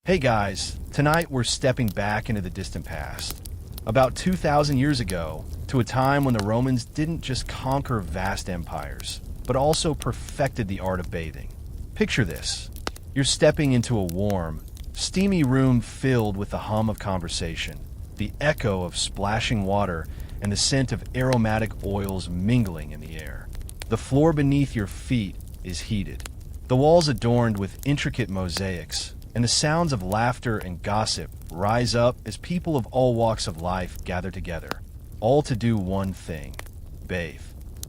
Hey guys, tonight we're stepping back into the distant past, about 2,000 years ago, to a time when the Romans didn't just conquer vast empires, but also perfected the art of bathing. Picture this. You're stepping into a warm, steamy room filled with the hum of conversation, the echo of splashing water, and the scent of aromatic oils mingling in the air. The floor beneath your feet is heated, the walls adorned with intricate mosaics, and the sounds of laughter and gossip rise up as people of all walks of life gather together, all to do one thing: bathe.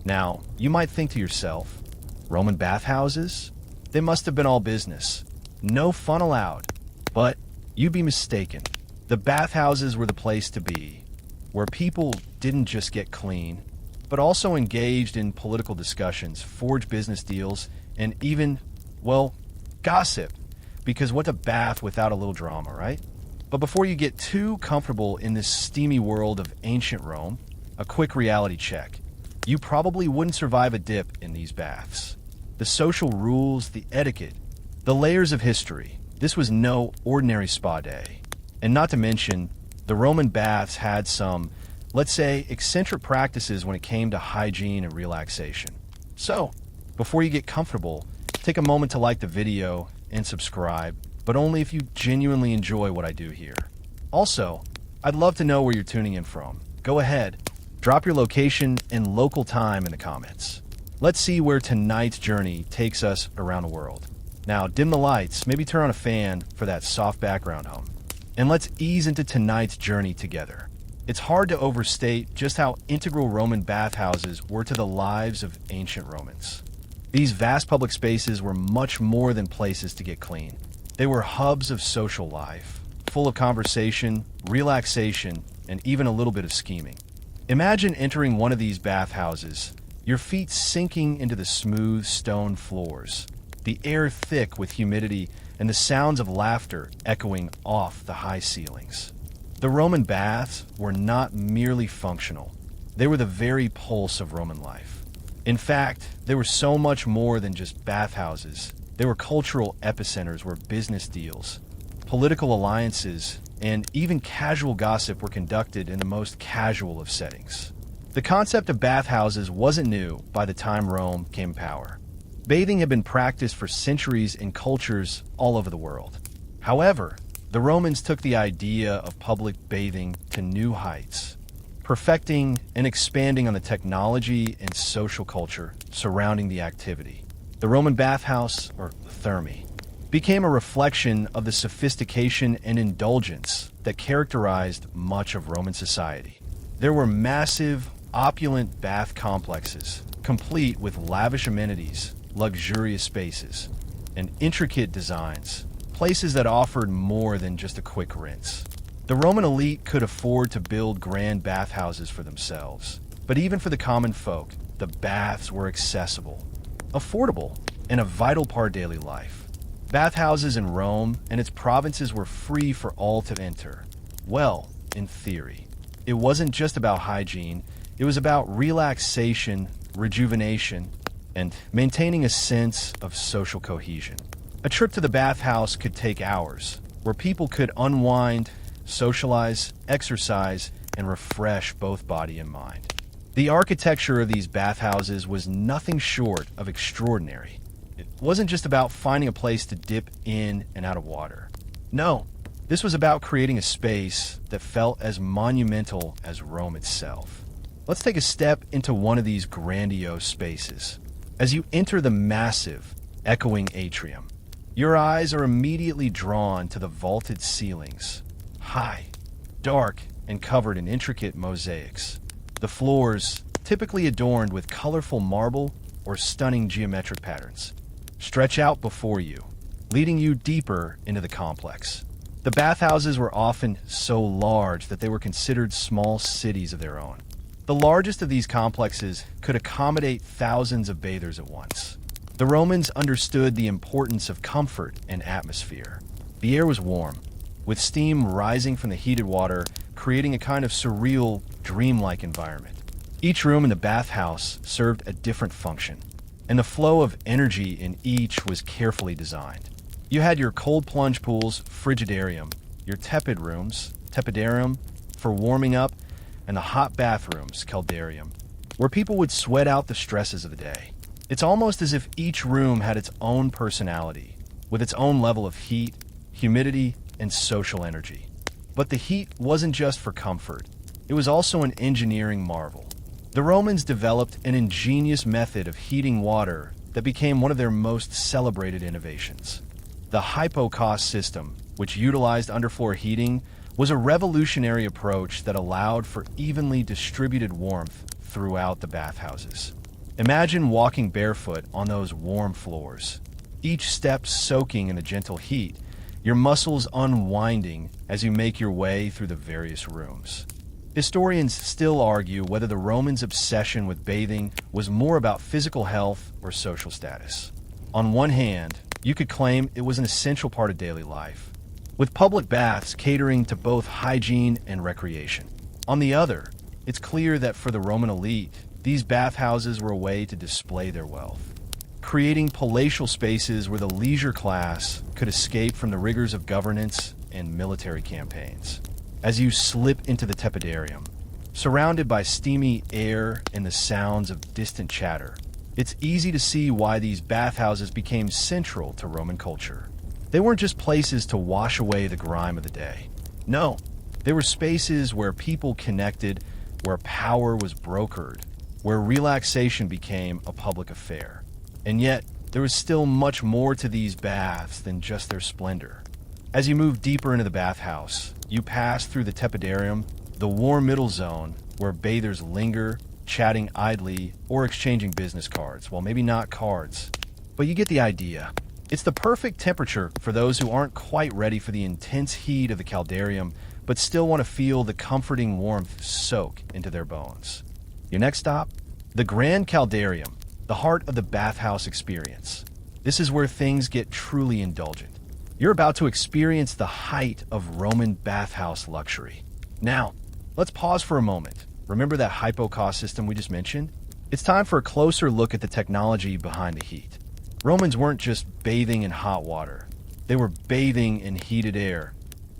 Now, you might think to yourself, Roman bathhouses? They must have been all business. No fun allowed. But you'd be mistaken. The bathhouses were the place to be, where people didn't just get clean, but also engaged in political discussions, forged business deals, and even, well, gossip. Because what's a bath without a little drama, right? But before you get too comfortable in this steamy world of ancient Rome, a quick reality check. You probably wouldn't survive a dip in these baths. The social rules, the etiquette, the layers of history. This was no ordinary spa day. And not to mention, the Roman baths had some, let's say, eccentric practices when it came to hygiene and relaxation. So, before you get comfortable, take a moment to like the video and subscribe, but only if you genuinely enjoy what I do here. Also, I'd love to know where you're tuning in from. Go ahead, drop your location and local time in the comments. Let's see where tonight's journey takes us around the world. Now, dim the lights, maybe turn on a fan for that soft background hum, and let's ease into tonight's journey together. It's hard to overstate just how integral Roman bathhouses were to the lives of ancient Romans. These vast public spaces were much more than places to get clean. They were hubs of social life, full of conversation, relaxation, and even a little bit of scheming. Imagine entering one of these bathhouses, your feet sinking into the smooth stone floors, the air thick with humidity, and the sounds of laughter echoing off the high ceilings. The Roman baths were not merely functional. They were the very pulse of Roman life. In fact, they were so much more than just bathhouses. They were cultural epicenters where business deals, political alliances, and even casual gossip were conducted in the most casual of settings. The concept of bathhouses wasn't new by the time Rome came to power. Bathing had been practiced for centuries in cultures all over the world. However, the Romans took the idea of public bathing to new heights, perfecting and expanding on the technology and social culture surrounding the activity. The Roman bathhouse, or thermae, became a reflection of the sophistication and indulgence that characterized much of Roman society. There were massive, opulent bath complexes, complete with lavish amenities, luxurious spaces, and intricate designs, places that offered more than just a quick rinse. The Roman elite could afford to build grand bathhouses for themselves, but even for the common folk, the baths were accessible, affordable, and a vital part of daily life. Bathhouses in Rome and its provinces were free for all to enter. Well, in theory. It wasn't just about hygiene, it was about relaxation, rejuvenation, and maintaining a sense of social cohesion. A trip to the bathhouse could take hours, where people could unwind, socialize, exercise, and refresh both body and mind. The architecture of these bathhouses was nothing short of extraordinary. It wasn't just about finding a place to dip in and out of water. No, this was about creating a space that felt as monumental as Rome itself. Let's take a step into one of these grandiose spaces. As you enter the massive, echoing atrium, your eyes are immediately drawn to the vaulted ceilings, high, dark, and covered in intricate mosaics. The floors, typically adorned with colorful marble or stunning geometric patterns, stretch out before you, leading you deeper into the complex. The bathhouses were often so large that they were considered small cities of their own. The largest of these complexes could accommodate thousands of bathers at once. The Romans understood the importance of comfort and atmosphere. The air was warm, with steam rising from the heated water, creating a kind of surreal, dreamlike environment. Each room in the bathhouse served a different function, and the flow of energy in each was carefully designed. You had your cold plunge pools, frigidarium, your tepid rooms, tepidarium, for warming up, and the hot bathrooms, caldarium, where people would sweat out the stresses of the day. It's almost as if each room had its own personality, with its own level of heat, humidity, and social energy. But the heat wasn't just for comfort. It was also an engineering marvel. The Romans developed an ingenious method of heating water that became one of their most celebrated innovations. The hypocaust system, which utilized underfloor heating, was a revolutionary approach that allowed for evenly distributed warmth throughout the bathhouses. Imagine walking barefoot on those warm floors, each step soaking in the gentle heat, your muscles unwinding as you make your way through the various rooms. Historians still argue whether the Romans' obsession with bathing was more about physical health or social status. On one hand, you could claim it was an essential part of daily life, with public baths catering to both hygiene and recreation. On the other, it's clear that for the Roman elite, these bathhouses were a way to display their wealth, creating palatial spaces where the leisure class could escape from the rigors of governance and military campaigns. As you slip into the tepidarium, surrounded by steamy air and the sounds of distant chatter, it's easy to see why these bathhouses became central to Roman culture. They weren't just places to wash away the grime of the day. No, they were spaces where people connected, where power was brokered, where relaxation became a public affair. And yet, there was still much more to these baths than just their splendor. As you move deeper into the bathhouse, you pass through the tepidarium, the warm middle zone, where bathers linger, chatting idly or exchanging business cards. Well, maybe not cards, but you get the idea. It's the perfect temperature for those who aren't quite ready for the intense heat of the caldarium, but still want to feel the comforting warmth soak into their bones. Your next stop? The Grand Caldarium, the heart of the bathhouse experience. This is where things get truly indulgent. You're about to experience the height of Roman bathhouse luxury. Now, let's pause for a moment. Remember that hypocaust system we just mentioned? It's time for a closer look at the technology behind the heat. Romans weren't just bathing in hot water. They were bathing in heated air,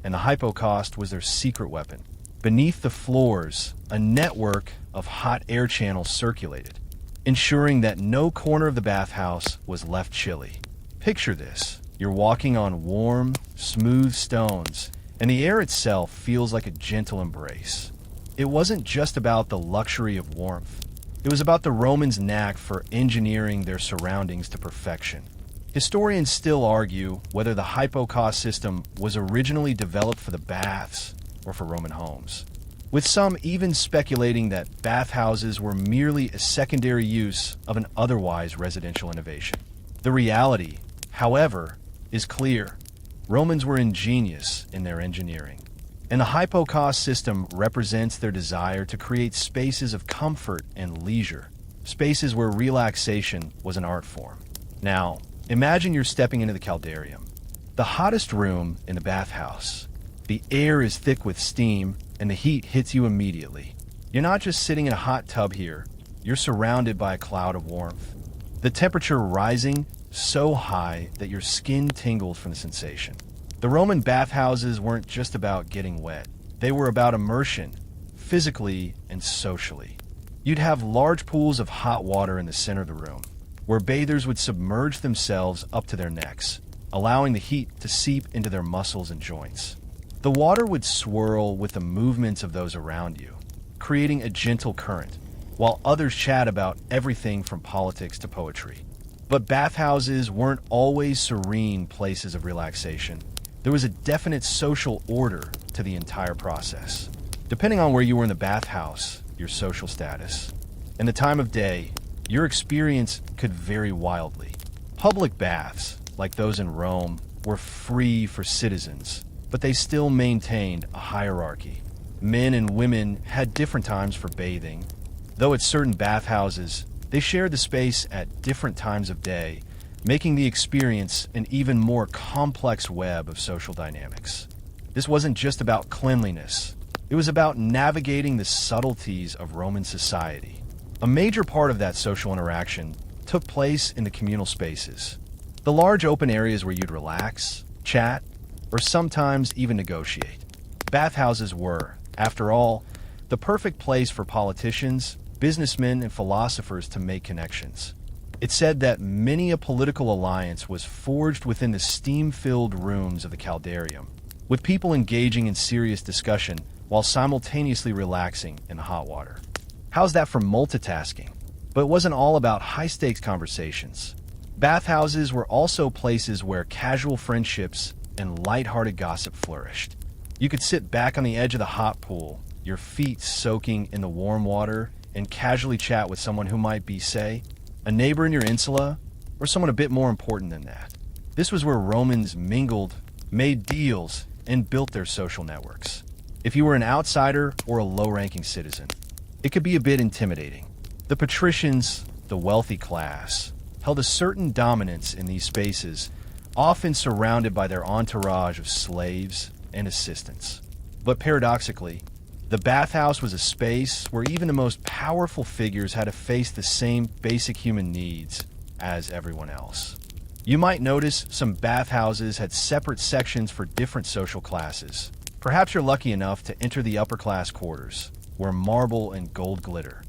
and the hypocaust was their secret weapon. Beneath the floors, a network of hot air channels circulated, ensuring that no corner of the bathhouse was left chilly. Picture this. You're walking on warm, smooth stones, and the air itself feels like a gentle embrace. It wasn't just about the luxury of warmth. It was about the Romans' knack for engineering their surroundings to perfection. Historians still argue whether the hypocaust system was originally developed for the baths or for Roman homes, with some even speculating that bathhouses were merely a secondary use of an otherwise residential innovation. The reality, however, is clear. Romans were ingenious in their engineering, and the hypocaust system represents their desire to create spaces of comfort and leisure, spaces where relaxation was an art form. Now, imagine you're stepping into the caldarium, the hottest room in the bathhouse. The air is thick with steam, and the heat hits you immediately. You're not just sitting in a hot tub here, you're surrounded by a cloud of warmth. The temperature rising so high that your skin tingles from the sensation. The Roman bathhouses weren't just about getting wet. They were about immersion, physically and socially. You'd have large pools of hot water in the center of the room, where bathers would submerge themselves up to their necks, allowing the heat to seep into their muscles and joints. The water would swirl with the movements of those around you, creating a gentle current, while others chat about everything from politics to poetry. But bathhouses weren't always serene places of relaxation. There was a definite social order to the entire process. Depending on where you were in the bathhouse, your social status, and the time of day, your experience could vary wildly. Public baths, like those in Rome, were free for citizens, but they still maintained a hierarchy. Men and women had different times for bathing, though at certain bathhouses, they shared the space at different times of day, making the experience an even more complex web of social dynamics. This wasn't just about cleanliness. It was about navigating the subtleties of Roman society. A major part of that social interaction took place in the communal spaces. The large open areas where you'd relax, chat, or sometimes even negotiate. Bathhouses were, after all, the perfect place for politicians, businessmen, and philosophers to make connections. It's said that many a political alliance was forged within the steam-filled rooms of the caldarium, with people engaging in serious discussion while simultaneously relaxing in the hot water. How's that for multitasking? But it wasn't all about high-stakes conversations. Bathhouses were also places where casual friendships and lighthearted gossip flourished. You could sit back on the edge of the hot pool, your feet soaking in the warm water, and casually chat with someone who might be, say, a neighbor in your insula, or someone a bit more important than that. This was where Romans mingled, made deals, and built their social networks. If you were an outsider or a low-ranking citizen, it could be a bit intimidating. The patricians, the wealthy class, held a certain dominance in these spaces, often surrounded by their entourage of slaves and assistants. But paradoxically, the bathhouse was a space where even the most powerful figures had to face the same basic human needs as everyone else. You might notice some bathhouses had separate sections for different social classes. Perhaps you're lucky enough to enter the upper-class quarters, where marble and gold glitter.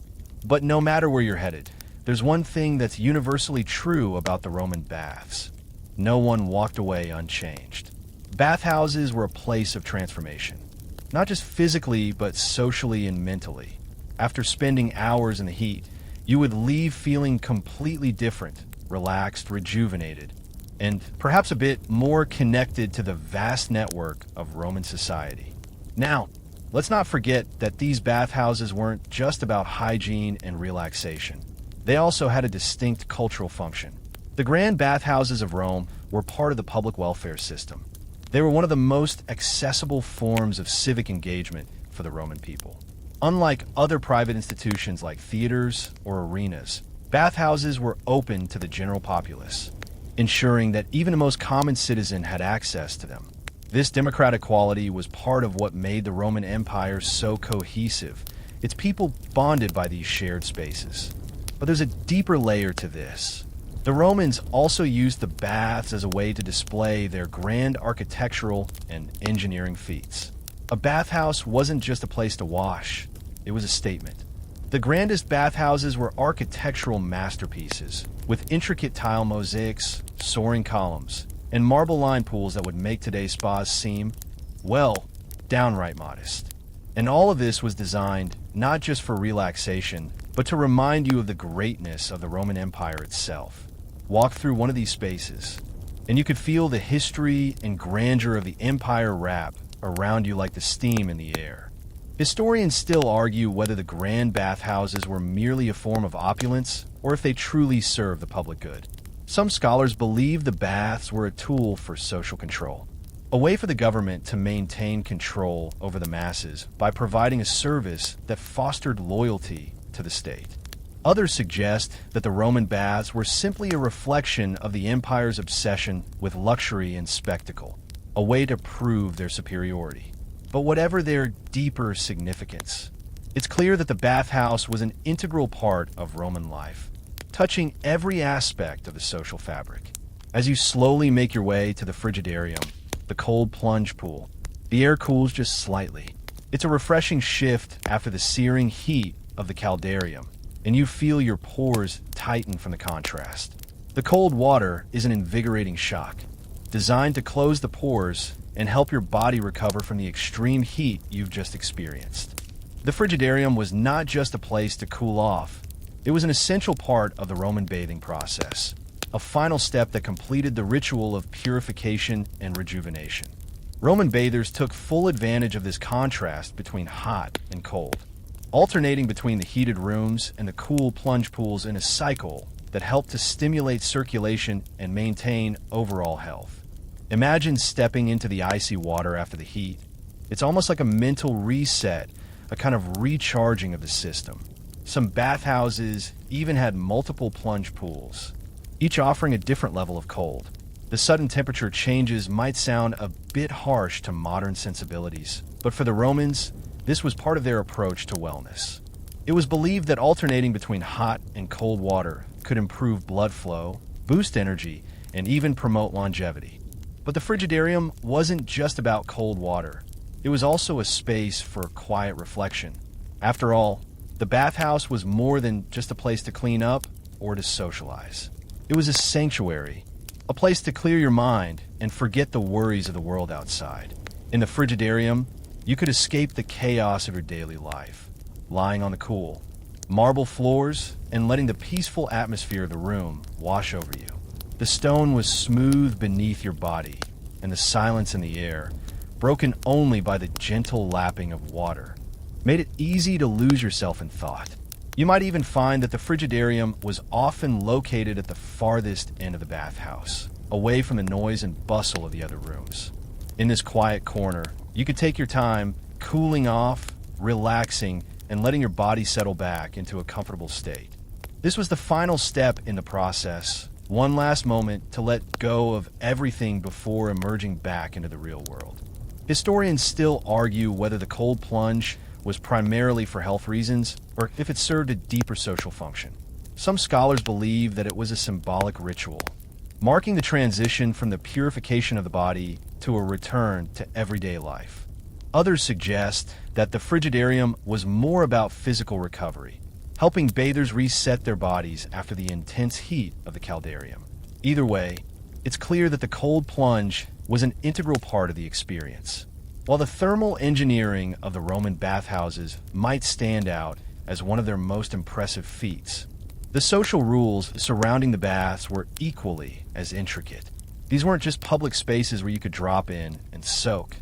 But no matter where you're headed, there's one thing that's universally true about the Roman baths. No one walked away unchanged. Bathhouses were a place of transformation. Not just physically, but socially and mentally. After spending hours in the heat, you would leave feeling completely different, relaxed, rejuvenated, and perhaps a bit more connected to the vast network of Roman society. Now, let's not forget that these bathhouses weren't just about hygiene and relaxation. They also had a distinct cultural function. The grand bathhouses of Rome were part of the public welfare system. They were one of the most accessible forms of civic engagement for the Roman people. Unlike other private institutions like theaters or arenas, bathhouses were open to the general populace, ensuring that even the most common citizen had access to them. This democratic quality was part of what made the Roman Empire so cohesive. Its people bonded by these shared spaces. But there's a deeper layer to this. The Romans also used the baths as a way to display their grand architectural and engineering feats. A bathhouse wasn't just a place to wash, it was a statement. The grandest bathhouses were architectural masterpieces, with intricate tile mosaics, soaring columns, and marble-lined pools that would make today's spas seem, well, downright modest. And all of this was designed not just for relaxation, but to remind you of the greatness of the Roman Empire itself. Walk through one of these spaces, and you could feel the history and grandeur of the empire wrap around you like the steam in the air. Historians still argue whether the grand bathhouses were merely a form of opulence or if they truly served the public good. Some scholars believe the baths were a tool for social control, a way for the government to maintain control over the masses by providing a service that fostered loyalty to the state. Others suggest that the Roman baths were simply a reflection of the empire's obsession with luxury and spectacle, a way to prove their superiority. But whatever their deeper significance, it's clear that the bathhouse was an integral part of Roman life, touching every aspect of the social fabric. As you slowly make your way to the frigidarium, the cold plunge pool, the air cools just slightly. It's a refreshing shift after the searing heat of the caldarium, and you feel your pores tighten from the contrast. The cold water is an invigorating shock, designed to close the pores and help your body recover from the extreme heat you've just experienced. The frigidarium was not just a place to cool off, it was an essential part of the Roman bathing process, a final step that completed the ritual of purification and rejuvenation. Roman bathers took full advantage of this contrast between hot and cold, alternating between the heated rooms and the cool plunge pools in a cycle that helped to stimulate circulation and maintain overall health. Imagine stepping into the icy water after the heat. It's almost like a mental reset, a kind of recharging of the system. Some bathhouses even had multiple plunge pools, each offering a different level of cold. The sudden temperature changes might sound a bit harsh to modern sensibilities, but for the Romans, this was part of their approach to wellness. It was believed that alternating between hot and cold water could improve blood flow, boost energy, and even promote longevity. But the Frigidarium wasn't just about cold water. It was also a space for quiet reflection. After all, the bathhouse was more than just a place to clean up or to socialize. It was a sanctuary, a place to clear your mind and forget the worries of the world outside. In the Frigidarium, you could escape the chaos of your daily life, lying on the cool, marble floors and letting the peaceful atmosphere of the room wash over you. The stone was smooth beneath your body, and the silence in the air, broken only by the gentle lapping of water, made it easy to lose yourself in thought. You might even find that the Frigidarium was often located at the farthest end of the bathhouse, away from the noise and bustle of the other rooms. In this quiet corner, you could take your time cooling off, relaxing, and letting your body settle back into a comfortable state. This was the final step in the process, one last moment to let go of everything before emerging back into the real world. Historians still argue whether the cold plunge was primarily for health reasons or if it served a deeper social function. Some scholars believe that it was a symbolic ritual, marking the transition from the purification of the body to a return to everyday life. Others suggest that the Frigidarium was more about physical recovery, helping bathers reset their bodies after the intense heat of the caldarium. Either way, it's clear that the cold plunge was an integral part of the experience. While the thermal engineering of the Roman bathhouses might stand out as one of their most impressive feats, the social rules surrounding the baths were equally as intricate. These weren't just public spaces where you could drop in and soak.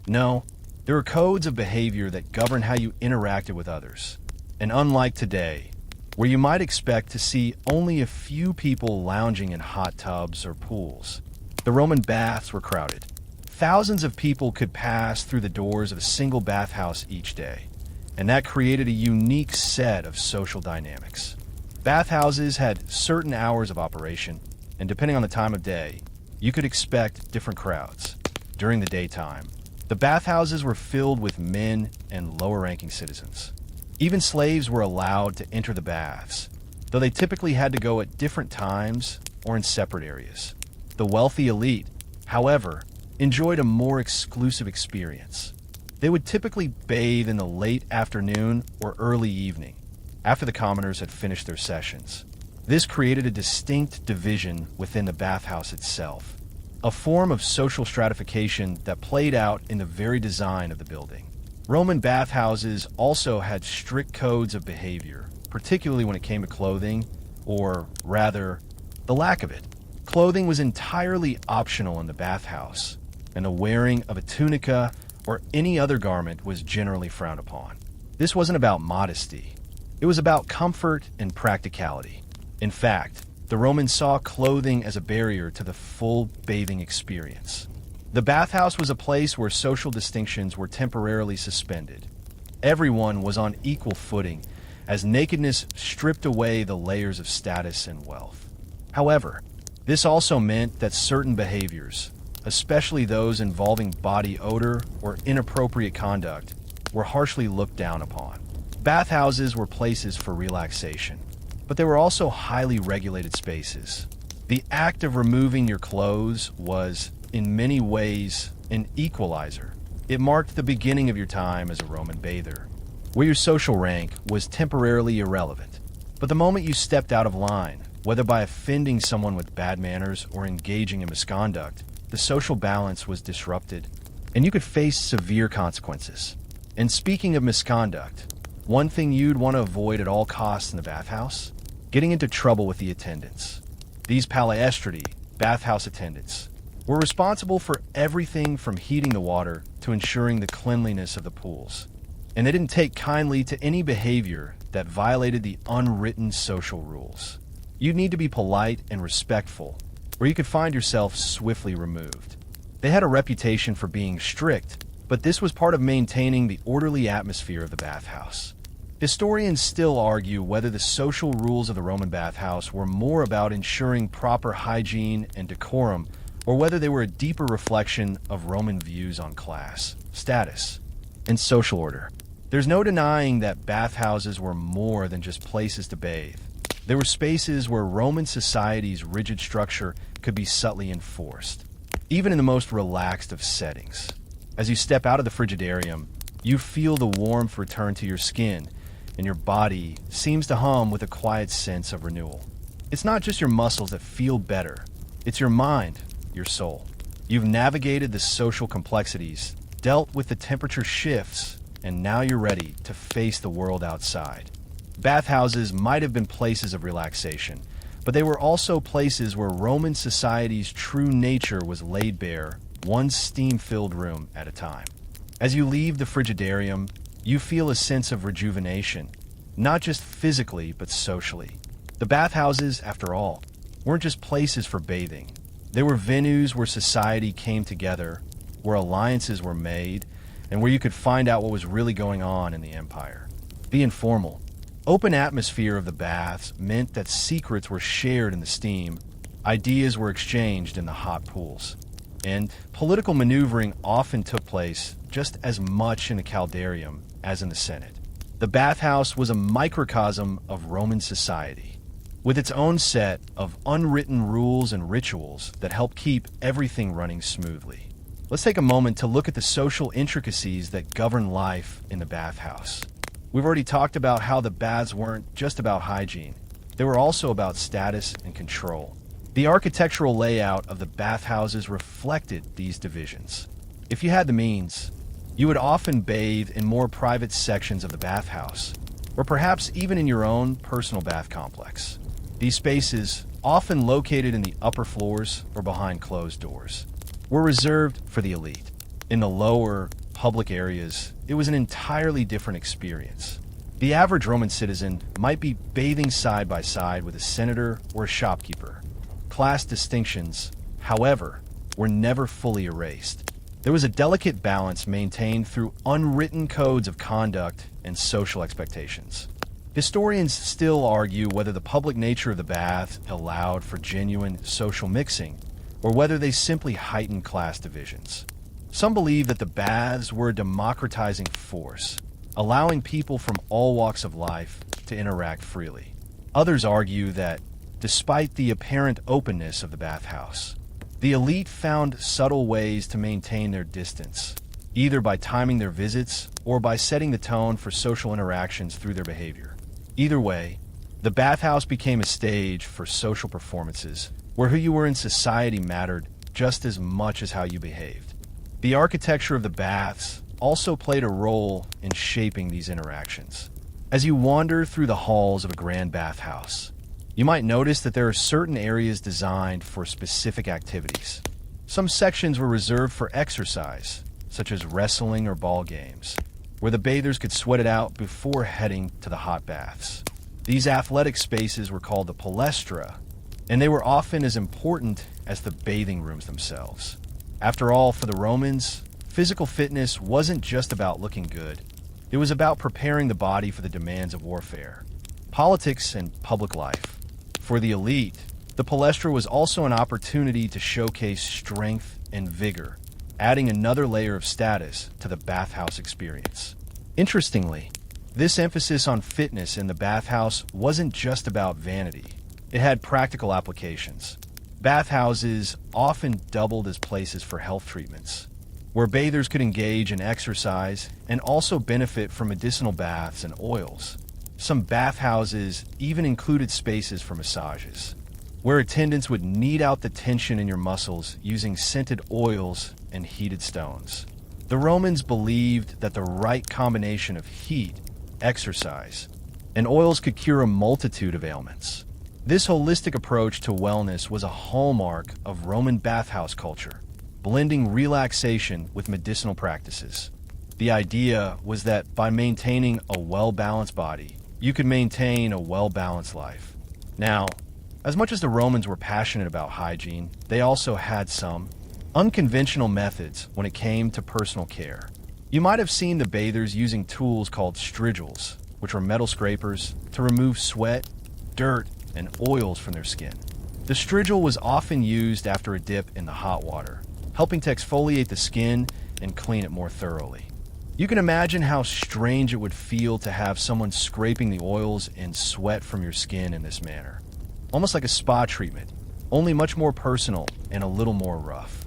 No, there were codes of behavior that govern how you interacted with others. And unlike today, where you might expect to see only a few people lounging in hot tubs or pools, the Roman baths were crowded. Thousands of people could pass through the doors of a single bathhouse each day, and that created a unique set of social dynamics. Bathhouses had certain hours of operation, and depending on the time of day, you could expect different crowds. During the daytime, the bathhouses were filled with men and lower-ranking citizens. Even slaves were allowed to enter the baths, though they typically had to go at different times or in separate areas. The wealthy elite, however, enjoyed a more exclusive experience. They would typically bathe in the late afternoon or early evening, after the commoners had finished their sessions. This created a distinct division within the bathhouse itself, a form of social stratification that played out in the very design of the building. Roman bathhouses also had strict codes of behavior, particularly when it came to clothing, or rather, the lack of it. Clothing was entirely optional in the bathhouse, and the wearing of a tunica or any other garment was generally frowned upon. This wasn't about modesty. It was about comfort and practicality. In fact, the Romans saw clothing as a barrier to the full bathing experience. The bathhouse was a place where social distinctions were temporarily suspended. Everyone was on equal footing, as nakedness stripped away the layers of status and wealth. However, this also meant that certain behaviors, especially those involving body odor or inappropriate conduct, were harshly looked down upon. Bathhouses were places for relaxation, but they were also highly regulated spaces. The act of removing your clothes was, in many ways, an equalizer. It marked the beginning of your time as a Roman bather, where your social rank was temporarily irrelevant. But the moment you stepped out of line, whether by offending someone with bad manners or engaging in misconduct, the social balance was disrupted, and you could face severe consequences. And speaking of misconduct, one thing you'd want to avoid at all costs in the bathhouse? Getting into trouble with the attendants. These palaestrati, bathhouse attendants, were responsible for everything from heating the water to ensuring the cleanliness of the pools. And they didn't take kindly to any behavior that violated the unwritten social rules. You'd need to be polite and respectful, or you could find yourself swiftly removed. They had a reputation for being strict, but this was part of maintaining the orderly atmosphere of the bathhouse. Historians still argue whether the social rules of the Roman bathhouse were more about ensuring proper hygiene and decorum, or whether they were a deeper reflection of Roman views on class, status, and social order. There's no denying that bathhouses were more than just places to bathe. They were spaces where Roman society's rigid structure could be subtly enforced, even in the most relaxed of settings. As you step out of the frigidarium, you feel the warmth return to your skin, and your body seems to hum with a quiet sense of renewal. It's not just your muscles that feel better, it's your mind, your soul. You've navigated the social complexities, dealt with the temperature shifts, and now you're ready to face the world outside. Bathhouses might have been places of relaxation, but they were also places where Roman society's true nature was laid bare, one steam-filled room at a time. As you leave the frigidarium, you feel a sense of rejuvenation, not just physically, but socially. The bathhouses, after all, weren't just places for bathing. They were venues where society came together, where alliances were made, and where you could find out what was really going on in the empire. The informal, open atmosphere of the baths meant that secrets were shared in the steam, ideas were exchanged in the hot pools, and political maneuvering often took place just as much in the caldarium as in the Senate. The bathhouse was a microcosm of Roman society, with its own set of unwritten rules and rituals that helped keep everything running smoothly. Let's take a moment to look at the social intricacies that govern life in the bathhouse. We've already talked about how the baths weren't just about hygiene. They were also about status and control. The architectural layout of the bathhouses reflected these divisions. If you had the means, you would often bathe in more private sections of the bathhouse, or perhaps even in your own personal bath complex. These spaces, often located in the upper floors or behind closed doors, were reserved for the elite. In the lower, public areas, it was an entirely different experience. The average Roman citizen might be bathing side by side with a senator or a shopkeeper. Class distinctions, however, were never fully erased. There was a delicate balance maintained through unwritten codes of conduct and social expectations. Historians still argue whether the public nature of the baths allowed for genuine social mixing, or whether they simply heightened class divisions. Some believe that the baths were a democratizing force, allowing people from all walks of life to interact freely. Others argue that, despite the apparent openness of the bathhouse, the elite found subtle ways to maintain their distance, either by timing their visits or by setting the tone for social interactions through their behavior. Either way, the bathhouse became a stage for social performances, where who you were in society mattered just as much as how you behaved. The architecture of the baths also played a role in shaping these interactions. As you wander through the halls of a grand bathhouse, you might notice that there are certain areas designed for specific activities. Some sections were reserved for exercise, such as wrestling or ball games, where the bathers could sweat it out before heading to the hot baths. These athletic spaces were called the palestra, and they were often as important as the bathing rooms themselves. After all, for the Romans, physical fitness wasn't just about looking good. It was about preparing the body for the demands of warfare, politics, and public life. For the elite, the palestra was also an opportunity to showcase strength and vigor, adding another layer of status to the bathhouse experience. Interestingly, this emphasis on fitness in the bathhouse wasn't just about vanity. It had practical applications. Bathhouses often doubled as places for health treatments, where bathers could engage in exercise and also benefit from medicinal baths and oils. Some bathhouses even included spaces for massages, where attendants would knead out the tension in your muscles using scented oils and heated stones. The Romans believed that the right combination of heat, exercise, and oils could cure a multitude of ailments. This holistic approach to wellness was a hallmark of Roman bathhouse culture, blending relaxation with medicinal practices. The idea was that by maintaining a well-balanced body, you could maintain a well-balanced life. Now, as much as the Romans were passionate about hygiene, they also had some unconventional methods when it came to personal care. You might have seen the bathers using tools called strigils, which were metal scrapers, to remove sweat, dirt, and oils from their skin. The strigil was often used after a dip in the hot water, helping to exfoliate the skin and clean it more thoroughly. You can imagine how strange it would feel to have someone scraping the oils and sweat from your skin in this manner. Almost like a spa treatment, only much more personal and a little more rough.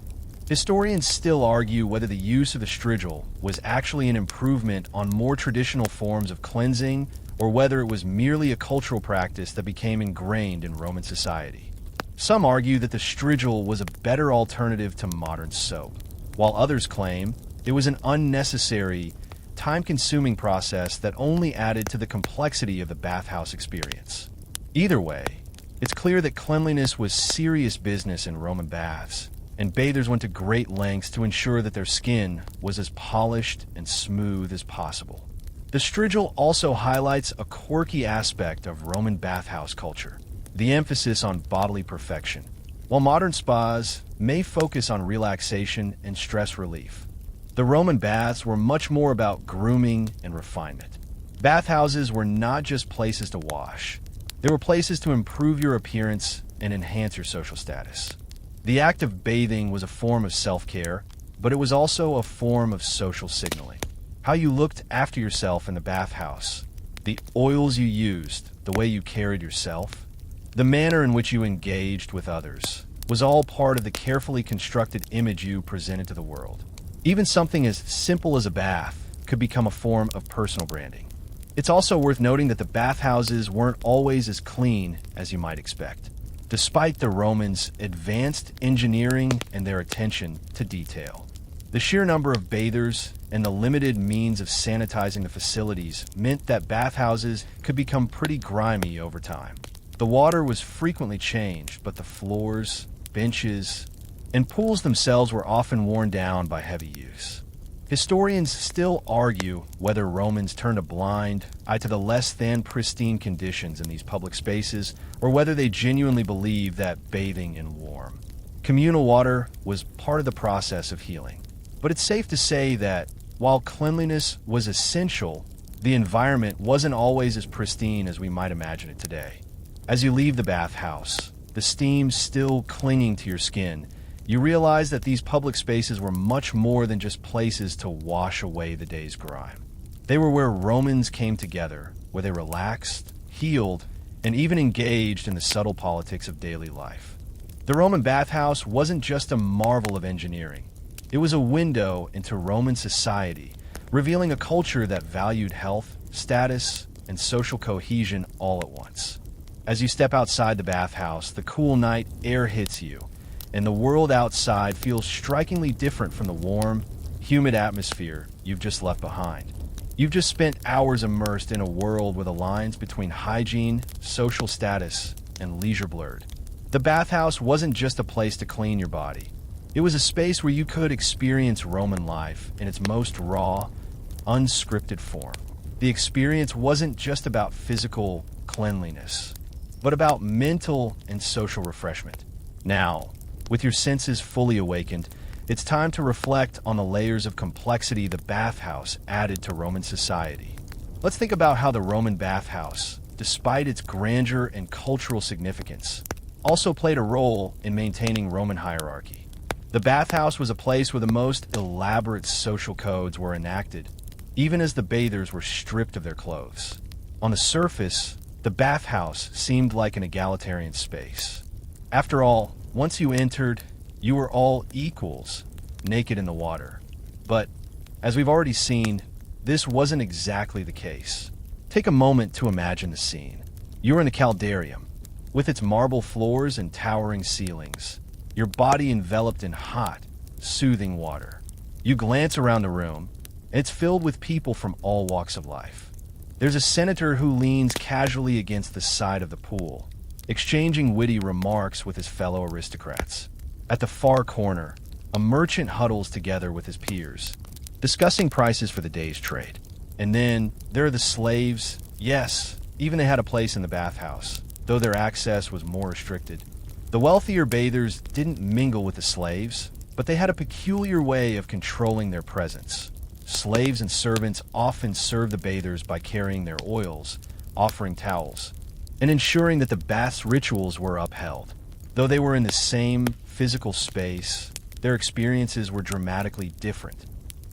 Historians still argue whether the use of the strigil was actually an improvement on more traditional forms of cleansing or whether it was merely a cultural practice that became ingrained in Roman society. Some argue that the strigil was a better alternative to modern soap, while others claim it was an unnecessary, time-consuming process that only added to the complexity of the bathhouse experience. Either way, it's clear that cleanliness was serious business in Roman baths, and bathers went to great lengths to ensure that their skin was as polished and smooth as possible. The strigil also highlights a quirky aspect of Roman bathhouse culture, the emphasis on bodily perfection. While modern spas may focus on relaxation and stress relief, the Roman baths were much more about grooming and refinement. Bathhouses were not just places to wash. They were places to improve your appearance and enhance your social status. The act of bathing was a form of self-care, but it was also a form of social signaling. How you looked after yourself in the bathhouse, the oils you used, the way you carried yourself, the manner in which you engaged with others, was all part of the carefully constructed image you presented to the world. Even something as simple as a bath could become a form of personal branding. It's also worth noting that the bathhouses weren't always as clean as you might expect, despite the Romans' advanced engineering and their attention to detail. The sheer number of bathers and the limited means of sanitizing the facilities meant that bathhouses could become pretty grimy over time. The water was frequently changed, but the floors, benches, and pools themselves were often worn down by heavy use. Historians still argue whether Romans turned a blind eye to the less than pristine conditions in these public spaces, or whether they genuinely believed that bathing in warm, communal water was part of the process of healing. But it's safe to say that while cleanliness was essential, the environment wasn't always as pristine as we might imagine it today. As you leave the bathhouse, the steam still clinging to your skin, you realize that these public spaces were much more than just places to wash away the day's grime. They were where Romans came together, where they relaxed, healed, and even engaged in the subtle politics of daily life. The Roman bathhouse wasn't just a marvel of engineering. It was a window into Roman society, revealing a culture that valued health, status, and social cohesion all at once. As you step outside the bathhouse, the cool night air hits you, and the world outside feels strikingly different from the warm, humid atmosphere you've just left behind. You've just spent hours immersed in a world where the lines between hygiene, social status, and leisure blurred. The bathhouse wasn't just a place to clean your body. It was a space where you could experience Roman life in its most raw, unscripted form. The experience wasn't just about physical cleanliness, but about mental and social refreshment. Now, with your senses fully awakened, it's time to reflect on the layers of complexity the bathhouse added to Roman society. Let's think about how the Roman bathhouse, despite its grandeur and cultural significance, also played a role in maintaining Roman hierarchy. The bathhouse was a place where the most elaborate social codes were enacted, even as the bathers were stripped of their clothes. On the surface, the bathhouse seemed like an egalitarian space. After all, once you entered, you were all equals, naked in the water. But, as we've already seen, this wasn't exactly the case. Take a moment to imagine the scene. You're in a caldarium, with its marble floors and towering ceilings, your body enveloped in hot, soothing water. You glance around the room, and it's filled with people from all walks of life. There's a senator who leans casually against the side of the pool, exchanging witty remarks with his fellow aristocrats. At the far corner, a merchant huddles together with his peers, discussing prices for the day's trade. And then there are the slaves. Yes, even they had a place in the bathhouse, though their access was more restricted. The wealthier bathers didn't mingle with the slaves, but they had a peculiar way of controlling their presence. Slaves and servants often served the bathers by carrying their oils, offering towels, and ensuring that the bath's rituals were upheld. Though they were in the same physical space, their experiences were dramatically different.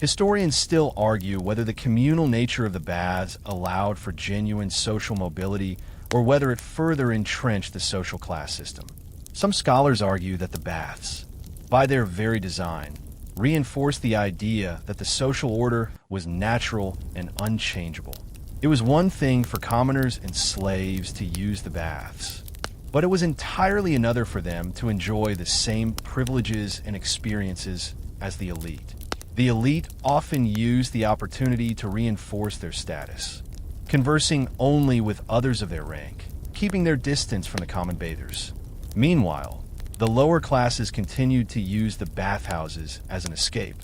Historians still argue whether the communal nature of the baths allowed for genuine social mobility or whether it further entrenched the social class system. Some scholars argue that the baths, by their very design, reinforced the idea that the social order was natural and unchangeable. It was one thing for commoners and slaves to use the baths, but it was entirely another for them to enjoy the same privileges and experiences as the elite. The elite often used the opportunity to reinforce their status, conversing only with others of their rank, keeping their distance from the common bathers. Meanwhile, the lower classes continued to use the bathhouses as an escape,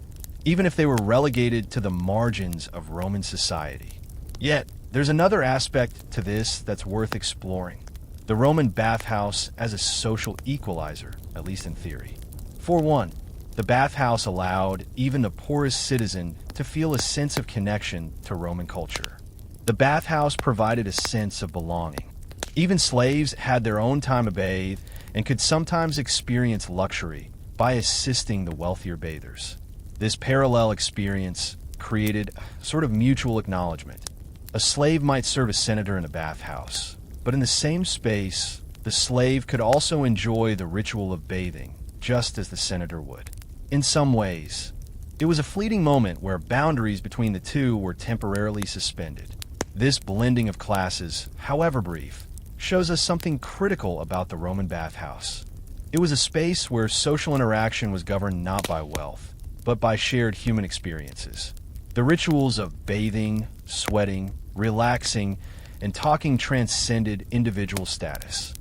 even if they were relegated to the margins of Roman society. Yet, there's another aspect to this that's worth exploring: the Roman bathhouse as a social equalizer, at least in theory. For one, the bathhouse allowed even the poorest citizen to feel a sense of connection to Roman culture. The bathhouse provided a sense of belonging. Even slaves had their own time to bathe and could sometimes experience luxury by assisting the wealthier bathers. This parallel experience created sort of mutual acknowledgement. A slave might serve a senator in a bathhouse, but in the same space, the slave could also enjoy the ritual of bathing, just as the senator would. In some ways, it was a fleeting moment where boundaries between the two were temporarily suspended. This blending of classes, however brief, shows us something critical about the Roman bathhouse. It was a space where social interaction was governed not by wealth, but by shared human experiences. The rituals of bathing, sweating, relaxing, and talking transcended individual status.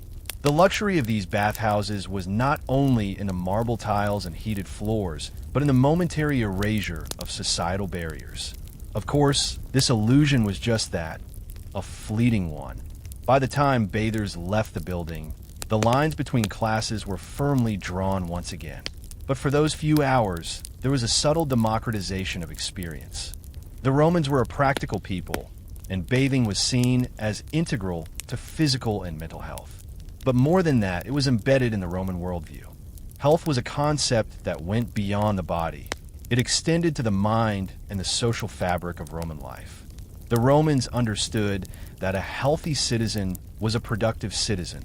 The luxury of these bathhouses was not only in the marble tiles and heated floors, but in the momentary erasure of societal barriers. Of course, this illusion was just that, a fleeting one. By the time bathers left the building, the lines between classes were firmly drawn once again. But for those few hours, there was a subtle democratization of experience. The Romans were a practical people, and bathing was seen as integral to physical and mental health. But more than that, it was embedded in the Roman worldview. Health was a concept that went beyond the body. It extended to the mind and the social fabric of Roman life. The Romans understood that a healthy citizen was a productive citizen,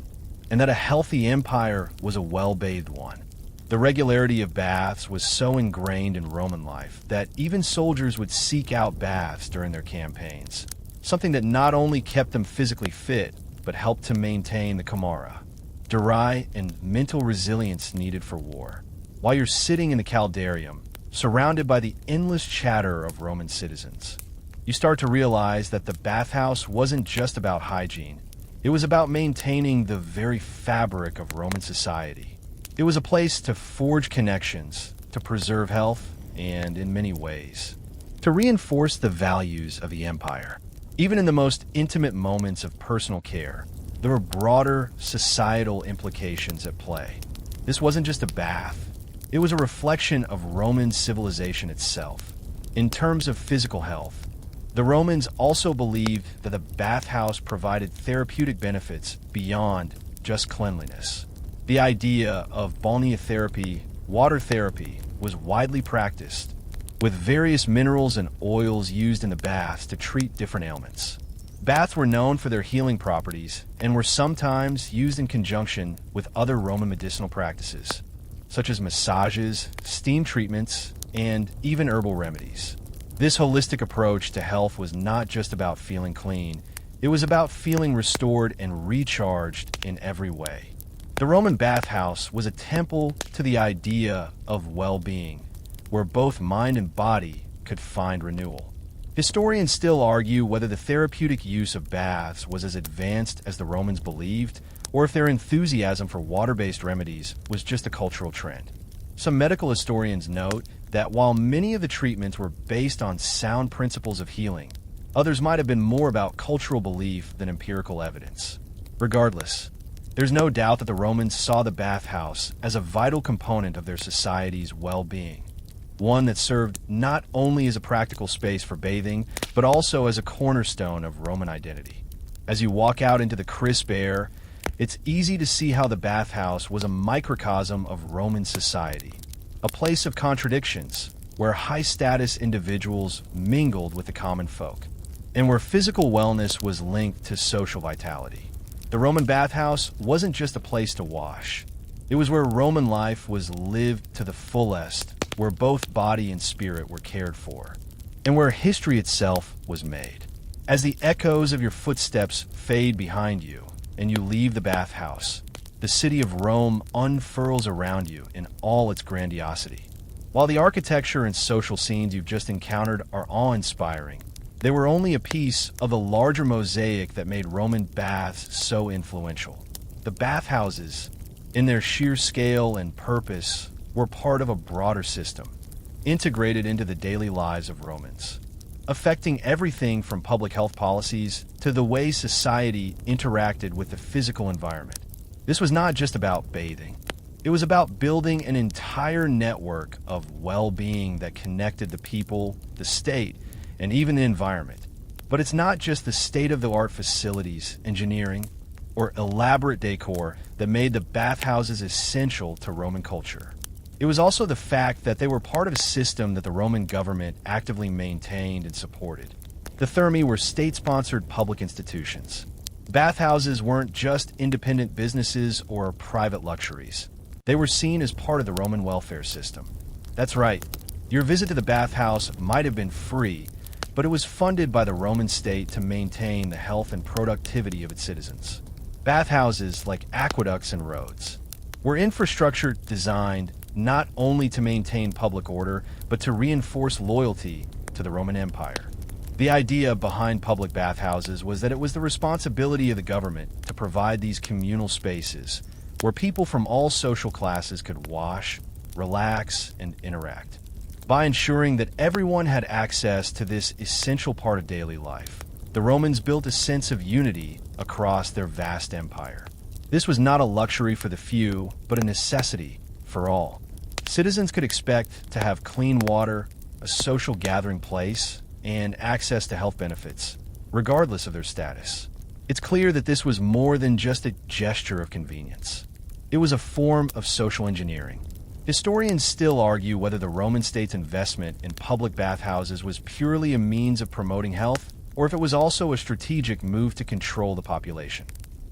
and that a healthy empire was a well-bathed one. The regularity of baths was so ingrained in Roman life that even soldiers would seek out baths during their campaigns, something that not only kept them physically fit, but helped to maintain the camorra, dry and mental resilience needed for war. While you're sitting in the caldarium, surrounded by the endless chatter of Roman citizens, you start to realize that the bathhouse wasn't just about hygiene. It was about maintaining the very fabric of Roman society. It was a place to forge connections, to preserve health, and in many ways, to reinforce the values of the empire. Even in the most intimate moments of personal care, there were broader societal implications at play. This wasn't just a bath. It was a reflection of Roman civilization itself. In terms of physical health, the Romans also believed that the bathhouse provided therapeutic benefits beyond just cleanliness. The idea of balneotherapy, water therapy, was widely practiced, with various minerals and oils used in the baths to treat different ailments. Baths were known for their healing properties and were sometimes used in conjunction with other Roman medicinal practices, such as massages, steam treatments, and even herbal remedies. This holistic approach to health was not just about feeling clean, it was about feeling restored and recharged in every way. The Roman bathhouse was a temple to the idea of well-being, where both mind and body could find renewal. Historians still argue whether the therapeutic use of baths was as advanced as the Romans believed, or if their enthusiasm for water-based remedies was just a cultural trend. Some medical historians note that while many of the treatments were based on sound principles of healing, others might have been more about cultural belief than empirical evidence. Regardless, there's no doubt that the Romans saw the bathhouse as a vital component of their society's well-being, one that served not only as a practical space for bathing, but also as a cornerstone of Roman identity. As you walk out into the crisp air, it's easy to see how the bathhouse was a microcosm of Roman society, a place of contradictions, where high-status individuals mingled with the common folk, and where physical wellness was linked to social vitality. The Roman bathhouse wasn't just a place to wash. It was where Roman life was lived to the fullest, where both body and spirit were cared for, and where history itself was made. As the echoes of your footsteps fade behind you and you leave the bathhouse, the city of Rome unfurls around you in all its grandiosity. While the architecture and social scenes you've just encountered are awe-inspiring, they were only a piece of the larger mosaic that made Roman baths so influential. The bathhouses, in their sheer scale and purpose, were part of a broader system, integrated into the daily lives of Romans, affecting everything from public health policies to the way society interacted with the physical environment. This was not just about bathing. It was about building an entire network of well-being that connected the people, the state, and even the environment. But it's not just the state-of-the-art facilities, engineering, or elaborate decor that made the bathhouses essential to Roman culture. It was also the fact that they were part of a system that the Roman government actively maintained and supported. The Thermae were state-sponsored public institutions. Bathhouses weren't just independent businesses or private luxuries. They were seen as part of the Roman welfare system. That's right, your visit to the bathhouse might have been free, but it was funded by the Roman state to maintain the health and productivity of its citizens. Bathhouses, like aqueducts and roads, were infrastructure designed not only to maintain public order, but to reinforce loyalty to the Roman Empire. The idea behind public bathhouses was that it was the responsibility of the government to provide these communal spaces where people from all social classes could wash, relax, and interact. By ensuring that everyone had access to this essential part of daily life, the Romans built a sense of unity across their vast empire. This was not a luxury for the few, but a necessity for all. Citizens could expect to have clean water, a social gathering place, and access to health benefits, regardless of their status. It's clear that this was more than just a gesture of convenience. It was a form of social engineering. Historians still argue whether the Roman state's investment in public bathhouses was purely a means of promoting health, or if it was also a strategic move to control the population.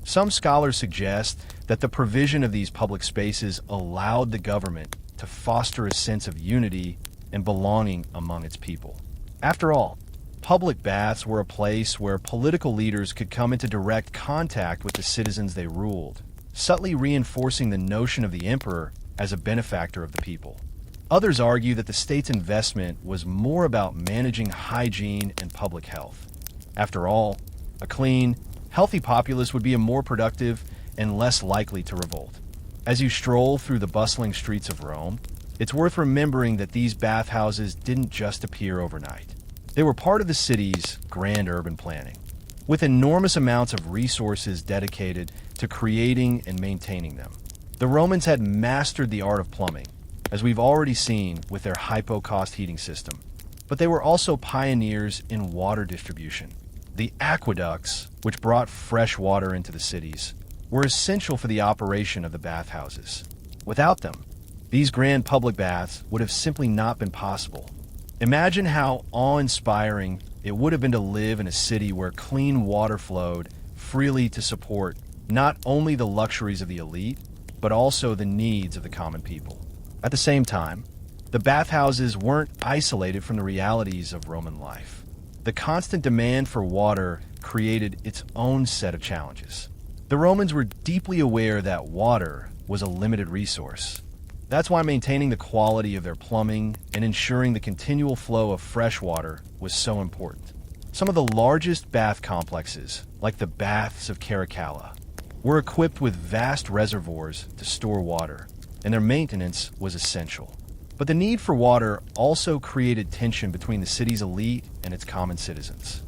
Some scholars suggest that the provision of these public spaces allowed the government to foster a sense of unity and belonging among its people. After all, public baths were a place where political leaders could come into direct contact with the citizens they ruled, subtly reinforcing the notion of the emperor as a benefactor of the people. Others argue that the state's investment was more about managing hygiene and public health. After all, a clean, healthy populace would be more productive and less likely to revolt. As you stroll through the bustling streets of Rome, it's worth remembering that these bathhouses didn't just appear overnight. They were part of the city's grand urban planning, with enormous amounts of resources dedicated to creating and maintaining them. The Romans had mastered the art of plumbing, as we've already seen with their hypo-cost heating system, but they were also pioneers in water distribution. The aqueducts, which brought fresh water into the cities, were essential for the operation of the bathhouses. Without them, these grand public baths would have simply not been possible. Imagine how awe-inspiring it would have been to live in a city where clean water flowed freely to support not only the luxuries of the elite, but also the needs of the common people. At the same time, the bathhouses weren't isolated from the realities of Roman life. The constant demand for water created its own set of challenges. The Romans were deeply aware that water was a limited resource. That's why maintaining the quality of their plumbing and ensuring the continual flow of fresh water was so important. Some of the largest bath complexes, like the Baths of Caracalla, were equipped with vast reservoirs to store water, and their maintenance was essential. But the need for water also created tension between the city's elite and its common citizens.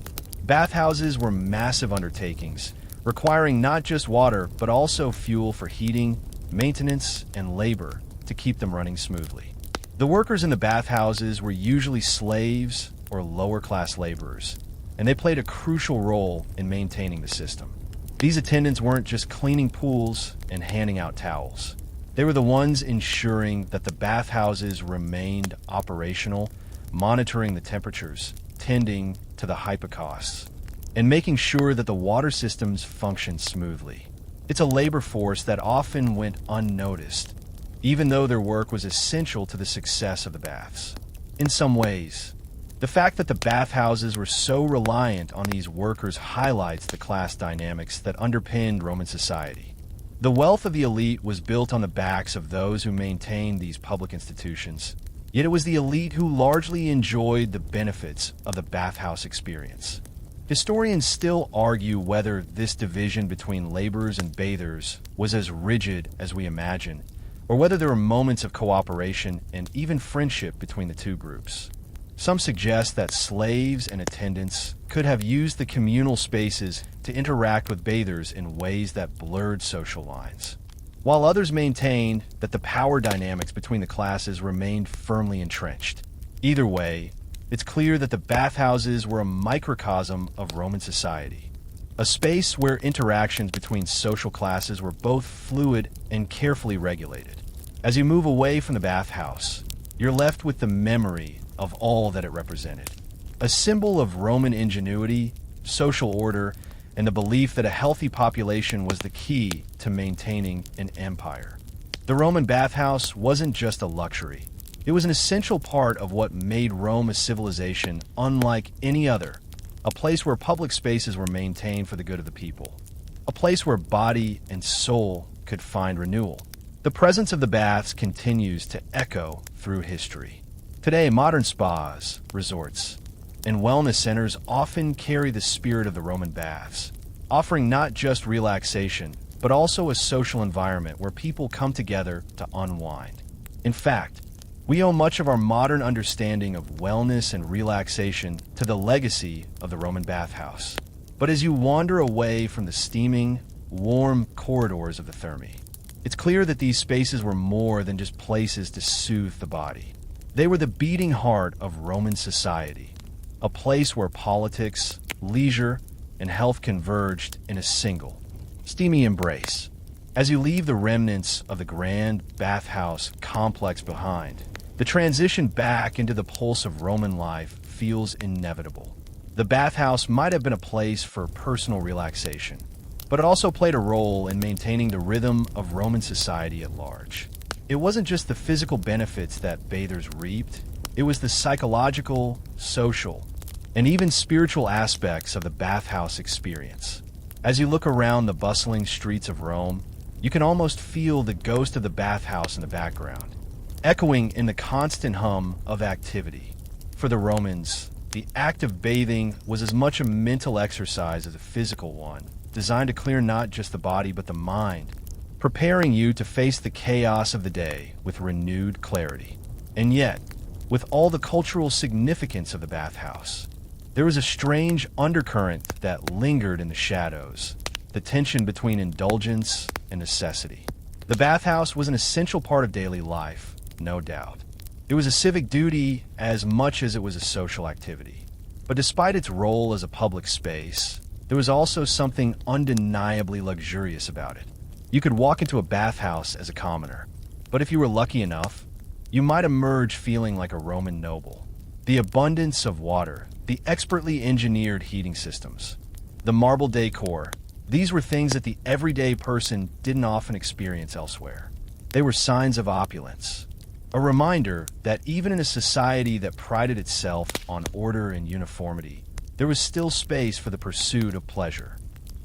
Bathhouses were massive undertakings, requiring not just water, but also fuel for heating, maintenance, and labor to keep them running smoothly. The workers in the bathhouses were usually slaves or lower-class laborers, and they played a crucial role in maintaining the system. These attendants weren't just cleaning pools and handing out towels. They were the ones ensuring that the bathhouses remained operational, monitoring the temperatures, tending to the hypocausts, and making sure that the water systems functioned smoothly. It's a labor force that often went unnoticed, even though their work was essential to the success of the baths. In some ways, the fact that the bathhouses were so reliant on these workers highlights the class dynamics that underpinned Roman society. The wealth of the elite was built on the backs of those who maintained these public institutions, yet it was the elite who largely enjoyed the benefits of the bathhouse experience. Historians still argue whether this division between laborers and bathers was as rigid as we imagine, or whether there were moments of cooperation and even friendship between the two groups. Some suggest that slaves and attendants could have used the communal spaces to interact with bathers in ways that blurred social lines, while others maintained that the power dynamics between the classes remained firmly entrenched. Either way, it's clear that the bathhouses were a microcosm of Roman society, a space where interactions between social classes were both fluid and carefully regulated. As you move away from the bathhouse, you're left with the memory of all that it represented, a symbol of Roman ingenuity, social order, and the belief that a healthy population was the key to maintaining an empire. The Roman bathhouse wasn't just a luxury. It was an essential part of what made Rome a civilization unlike any other, a place where public spaces were maintained for the good of the people, a place where body and soul could find renewal. The presence of the baths continues to echo through history. Today, modern spas, resorts, and wellness centers often carry the spirit of the Roman baths, offering not just relaxation, but also a social environment where people come together to unwind. In fact, we owe much of our modern understanding of wellness and relaxation to the legacy of the Roman bathhouse. But as you wander away from the steaming, warm corridors of the Thermae, it's clear that these spaces were more than just places to soothe the body. They were the beating heart of Roman society, a place where politics, leisure, and health converged in a single, steamy embrace. As you leave the remnants of the grand bathhouse complex behind, the transition back into the pulse of Roman life feels inevitable. The bathhouse might have been a place for personal relaxation, but it also played a role in maintaining the rhythm of Roman society at large. It wasn't just the physical benefits that bathers reaped, it was the psychological, social, and even spiritual aspects of the bathhouse experience. As you look around the bustling streets of Rome, you can almost feel the ghost of the bathhouse in the background, echoing in the constant hum of activity. For the Romans, the act of bathing was as much a mental exercise as a physical one, designed to clear not just the body but the mind, preparing you to face the chaos of the day with renewed clarity. And yet, with all the cultural significance of the bathhouse, there was a strange undercurrent that lingered in the shadows, the tension between indulgence and necessity. The bathhouse was an essential part of daily life, no doubt. It was a civic duty as much as it was a social activity. But despite its role as a public space, there was also something undeniably luxurious about it. You could walk into a bathhouse as a commoner, but if you were lucky enough, you might emerge feeling like a Roman noble. The abundance of water, the expertly engineered heating systems, the marble decor, these were things that the everyday person didn't often experience elsewhere. They were signs of opulence, a reminder that even in a society that prided itself on order and uniformity, there was still space for the pursuit of pleasure.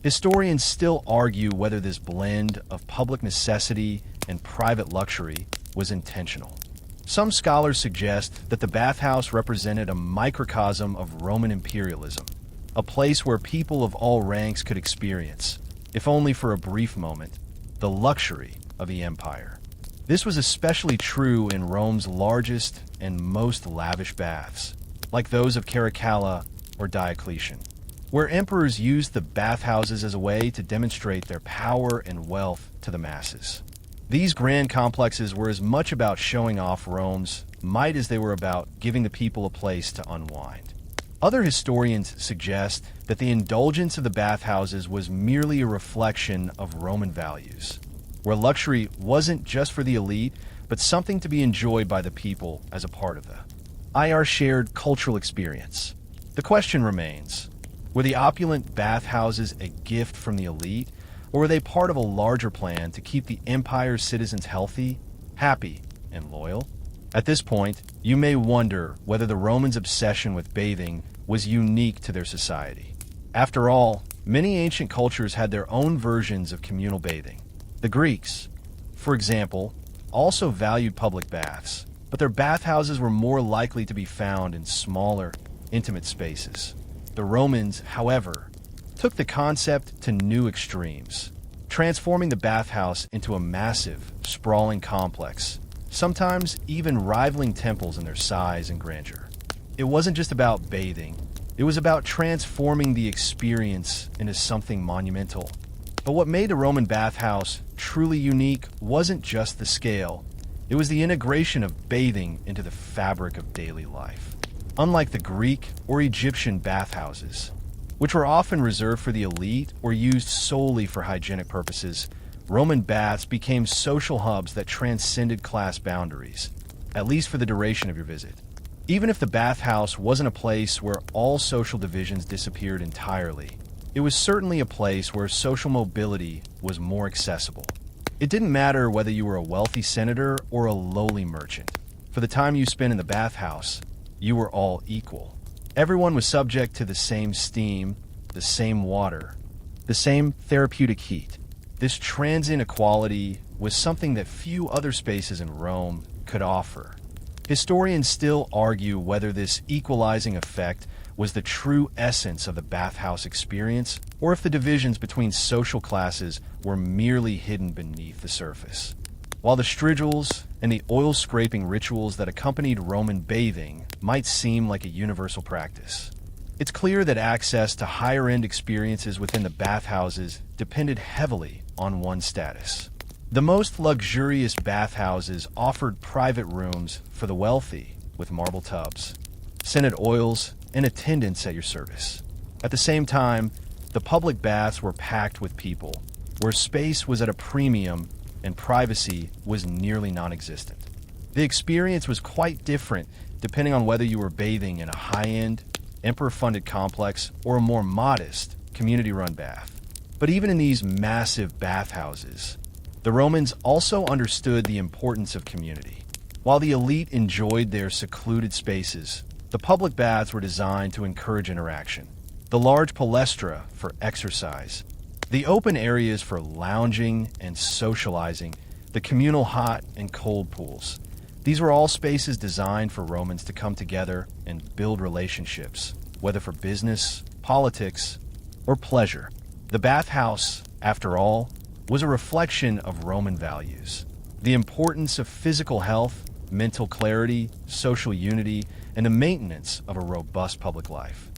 Historians still argue whether this blend of public necessity and private luxury was intentional. Some scholars suggest that the bathhouse represented a microcosm of Roman imperialism, a place where people of all ranks could experience, if only for a brief moment, the luxury of the empire. This was especially true in Rome's largest and most lavish baths, like those of Caracalla or Diocletian, where emperors used the bathhouses as a way to demonstrate their power and wealth to the masses. These grand complexes were as much about showing off Rome's might as they were about giving the people a place to unwind. Other historians suggest that the indulgence of the bathhouses was merely a reflection of Roman values. where luxury wasn't just for the elite, but something to be enjoyed by the people as a part of the IR shared cultural experience. The question remains, were the opulent bathhouses a gift from the elite, or were they part of a larger plan to keep the empire's citizens healthy, happy, and loyal? At this point, you may wonder whether the Romans' obsession with bathing was unique to their society. After all, many ancient cultures had their own versions of communal bathing. The Greeks, for example, also valued public baths, but their bathhouses were more likely to be found in smaller, intimate spaces. The Romans, however, took the concept to new extremes, transforming the bathhouse into a massive, sprawling complex, sometimes even rivaling temples in their size and grandeur. It wasn't just about bathing, it was about transforming the experience into something monumental. But what made the Roman bathhouse truly unique wasn't just the scale, it was the integration of bathing into the fabric of daily life. Unlike the Greek or Egyptian bathhouses, which were often reserved for the elite or used solely for hygienic purposes, Roman baths became social hubs that transcended class boundaries, at least for the duration of your visit. Even if the bathhouse wasn't a place where all social divisions disappeared entirely, it was certainly a place where social mobility was more accessible. It didn't matter whether you were a wealthy senator or a lowly merchant. For the time you spent in the bathhouse, you were all equal. Everyone was subject to the same steam, the same water, the same therapeutic heat. This transient equality was something that few other spaces in Rome could offer. Historians still argue whether this equalizing effect was the true essence of the bathhouse experience, or if the divisions between social classes were merely hidden beneath the surface. While the strigils and the oil-scraping rituals that accompanied Roman bathing might seem like a universal practice, it's clear that access to higher-end experiences within the bathhouses depended heavily on one's status. The most luxurious bathhouses offered private rooms for the wealthy with marble tubs, scented oils, and attendants at your service. At the same time, the public baths were packed with people, where space was at a premium and privacy was nearly non-existent. The experience was quite different depending on whether you were bathing in a high-end, emperor-funded complex or a more modest, community-run bath. But even in these massive bathhouses, the Romans also understood the importance of community. While the elite enjoyed their secluded spaces, the public baths were designed to encourage interaction. The large palestra for exercise, the open areas for lounging and socializing, the communal hot and cold pools. These were all spaces designed for Romans to come together and build relationships, whether for business, politics, or pleasure. The bathhouse, after all, was a reflection of Roman values. The importance of physical health, mental clarity, social unity, and the maintenance of a robust public life.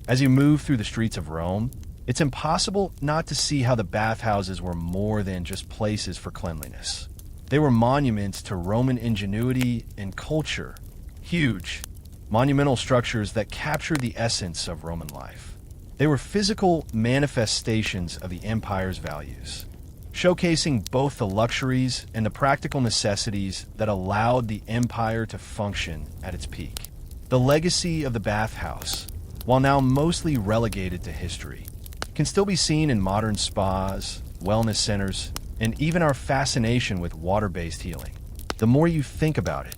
As you move through the streets of Rome, it's impossible not to see how the bathhouses were more than just places for cleanliness. They were monuments to Roman ingenuity and culture. Huge, monumental structures that captured the essence of Roman life. They were physical manifestations of the empire's values, showcasing both the luxuries and the practical necessities that allowed the empire to function at its peak. The legacy of the bathhouse, while now mostly relegated to history, can still be seen in modern spas, wellness centers, and even our fascination with water-based healing. The more you think about it,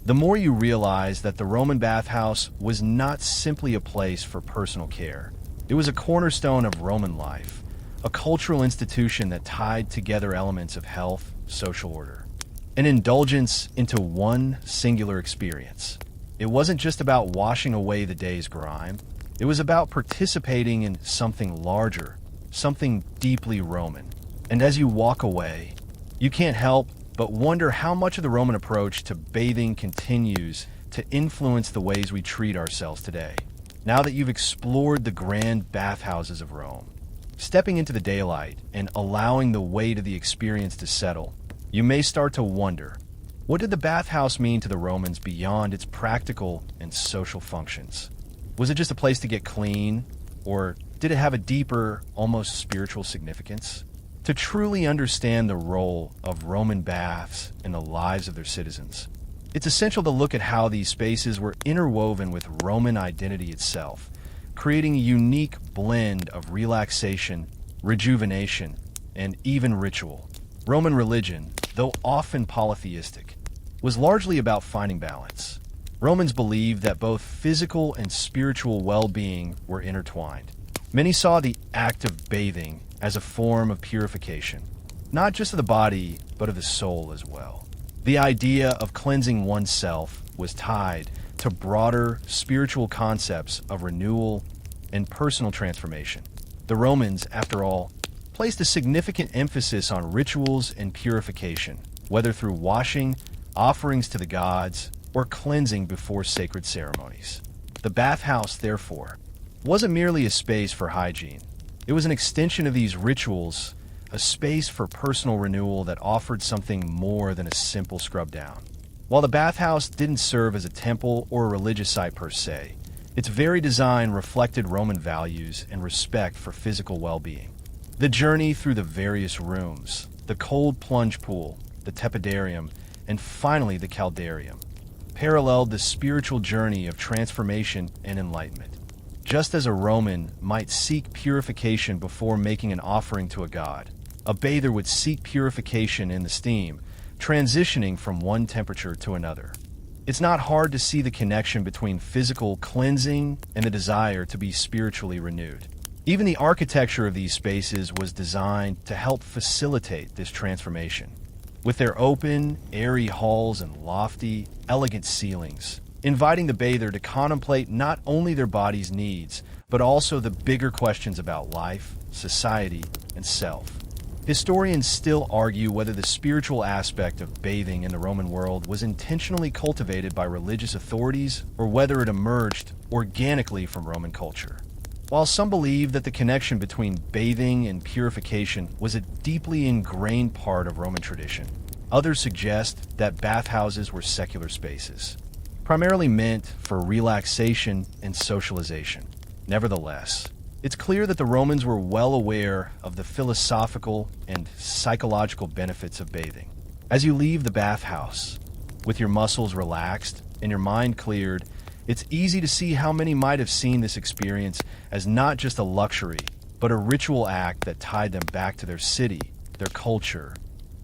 the more you realize that the Roman bathhouse was not simply a place for personal care. It was a cornerstone of Roman life, a cultural institution that tied together elements of health, social order, an indulgence into one singular experience. It wasn't just about washing away the day's grime. It was about participating in something larger, something deeply Roman. And as you walk away, you can't help but wonder how much of the Roman approach to bathing continues to influence the ways we treat ourselves today. Now that you've explored the grand bathhouses of Rome, stepping into the daylight and allowing the weight of the experience to settle, you may start to wonder, what did the bathhouse mean to the Romans beyond its practical and social functions? Was it just a place to get clean, or did it have a deeper, almost spiritual significance? To truly understand the role of Roman baths in the lives of their citizens, it's essential to look at how these spaces were interwoven with Roman identity itself, creating a unique blend of relaxation, rejuvenation, and even ritual. Roman religion, though often polytheistic, was largely about finding balance. Romans believed that both physical and spiritual well-being were intertwined. Many saw the act of bathing as a form of purification, not just of the body, but of the soul as well. The idea of cleansing oneself was tied to broader spiritual concepts of renewal and personal transformation. The Romans, after all, placed a significant emphasis on rituals and purification, whether through washing, offerings to the gods, or cleansing before sacred ceremonies. The bathhouse, therefore, wasn't merely a space for hygiene. It was an extension of these rituals, a space for personal renewal that offered something more than a simple scrub down. While the bathhouse didn't serve as a temple or a religious site per se, its very design reflected Roman values and respect for physical well-being. The journey through the various rooms, the cold plunge pool, the tepidarium, and finally the caldarium, paralleled the spiritual journey of transformation and enlightenment. Just as a Roman might seek purification before making an offering to a god, a bather would seek purification in the steam, transitioning from one temperature to another. It's not hard to see the connection between physical cleansing and the desire to be spiritually renewed. Even the architecture of these spaces was designed to help facilitate this transformation. With their open, airy halls and lofty, elegant ceilings, inviting the bather to contemplate not only their body's needs, but also the bigger questions about life, society, and self. Historians still argue whether the spiritual aspect of bathing in the Roman world was intentionally cultivated by religious authorities or whether it emerged organically from Roman culture. While some believe that the connection between bathing and purification was a deeply ingrained part of Roman tradition, others suggest that bathhouses were secular spaces, primarily meant for relaxation and socialization. Nevertheless, it's clear that the Romans were well aware of the philosophical and psychological benefits of bathing. As you leave the bathhouse, with your muscles relaxed and your mind cleared, it's easy to see how many might have seen this experience as not just a luxury, but a ritual act that tied them back to their city, their culture,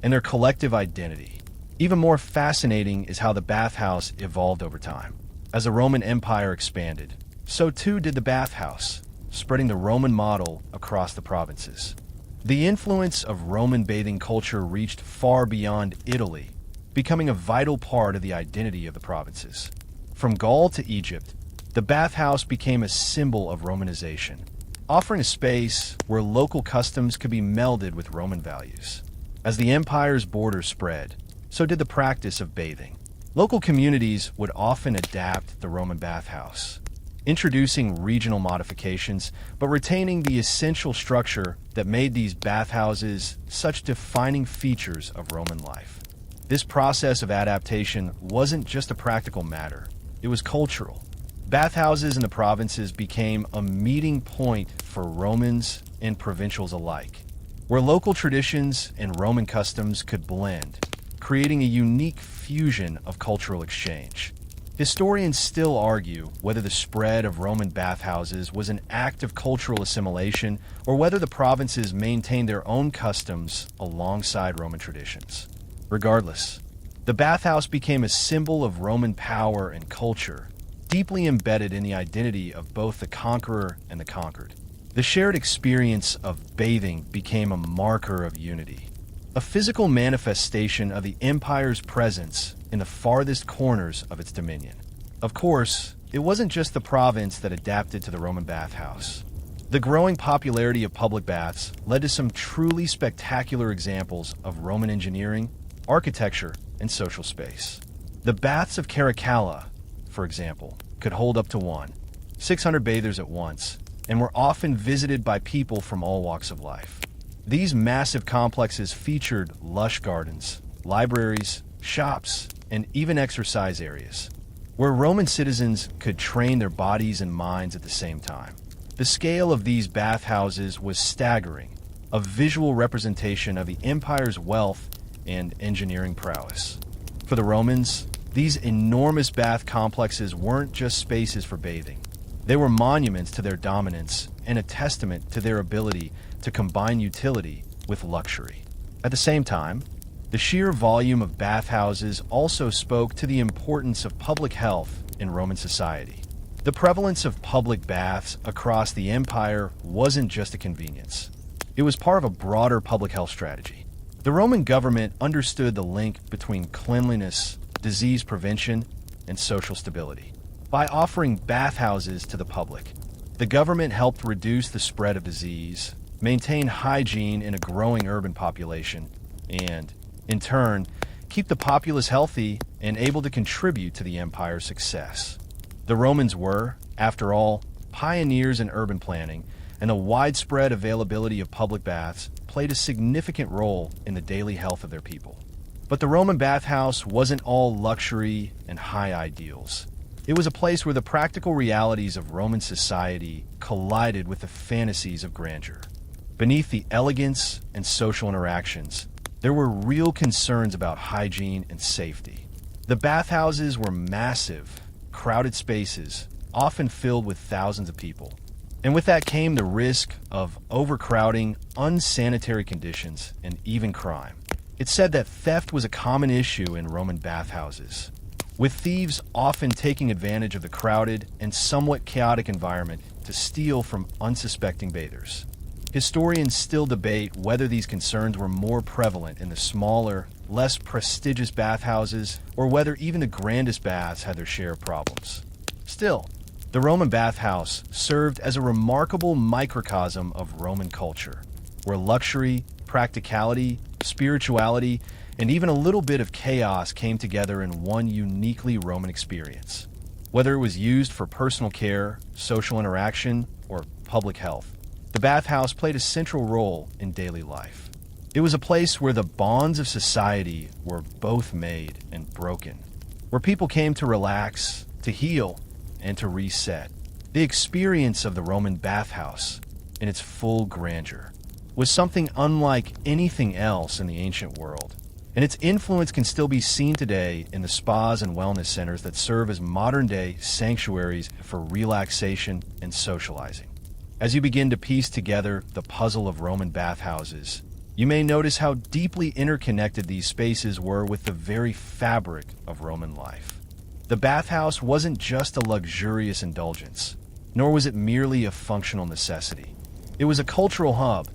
and their collective identity. Even more fascinating is how the bathhouse evolved over time. As the Roman Empire expanded, so too did the bathhouse, spreading the Roman model across the provinces. The influence of Roman bathing culture reached far beyond Italy, becoming a vital part of the identity of the provinces. From Gaul to Egypt, the bathhouse became a symbol of Romanization, offering a space where local customs could be melded with Roman values. As the empire's borders spread, so did the practice of bathing. Local communities would often adapt the Roman bathhouse, introducing regional modifications, but retaining the essential structure that made these bathhouses such defining features of Roman life. This process of adaptation wasn't just a practical matter, it was cultural. Bathhouses in the provinces became a meeting point for Romans and provincials alike, where local traditions and Roman customs could blend, creating a unique fusion of cultural exchange. Historians still argue whether the spread of Roman bathhouses was an act of cultural assimilation or whether the provinces maintained their own customs alongside Roman traditions. Regardless, the bathhouse became a symbol of Roman power and culture, deeply embedded in the identity of both the conqueror and the conquered. The shared experience of bathing became a marker of unity, a physical manifestation of the empire's presence in the farthest corners of its dominion. Of course, it wasn't just the province that adapted to the Roman bathhouse. The growing popularity of public baths led to some truly spectacular examples of Roman engineering, architecture, and social space. The baths of Caracalla, for example, could hold up to 600 bathers at once, and were often visited by people from all walks of life. These massive complexes featured lush gardens, libraries, shops, and even exercise areas, where Roman citizens could train their bodies and minds at the same time. The scale of these bathhouses was staggering, a visual representation of the empire's wealth and engineering prowess. For the Romans, these enormous bath complexes weren't just spaces for bathing. They were monuments to their dominance and a testament to their ability to combine utility with luxury. At the same time, the sheer volume of bathhouses also spoke to the importance of public health in Roman society. The prevalence of public baths across the empire wasn't just a convenience. It was part of a broader public health strategy. The Roman government understood the link between cleanliness, disease prevention, and social stability. By offering bathhouses to the public, the government helped reduce the spread of disease, maintain hygiene in a growing urban population, and, in turn, keep the populace healthy and able to contribute to the empire's success. The Romans were, after all, pioneers in urban planning, and the widespread availability of public baths played a significant role in the daily health of their people. But the Roman bathhouse wasn't all luxury and high ideals. It was a place where the practical realities of Roman society collided with the fantasies of grandeur. Beneath the elegance and social interactions, there were real concerns about hygiene and safety. The bathhouses were massive, crowded spaces, often filled with thousands of people. And with that came the risk of overcrowding, unsanitary conditions, and even crime. It's said that theft was a common issue in Roman bathhouses, with thieves often taking advantage of the crowded and somewhat chaotic environment to steal from unsuspecting bathers. Historians still debate whether these concerns were more prevalent in the smaller, less prestigious bathhouses, or whether even the grandest baths had their share of problems. Still, the Roman bathhouse served as a remarkable microcosm of Roman culture, where luxury, practicality, spirituality, and even a little bit of chaos came together in one uniquely Roman experience. Whether it was used for personal care, social interaction, or public health, the bathhouse played a central role in daily life. It was a place where the bonds of society were both made and broken, where people came to relax, to heal, and to reset. The experience of the Roman bathhouse, in its full grandeur, was something unlike anything else in the ancient world, and its influence can still be seen today in the spas and wellness centers that serve as modern-day sanctuaries for relaxation and socializing. As you begin to piece together the puzzle of Roman bathhouses, you may notice how deeply interconnected these spaces were with the very fabric of Roman life. The bathhouse wasn't just a luxurious indulgence, nor was it merely a functional necessity. It was a cultural hub,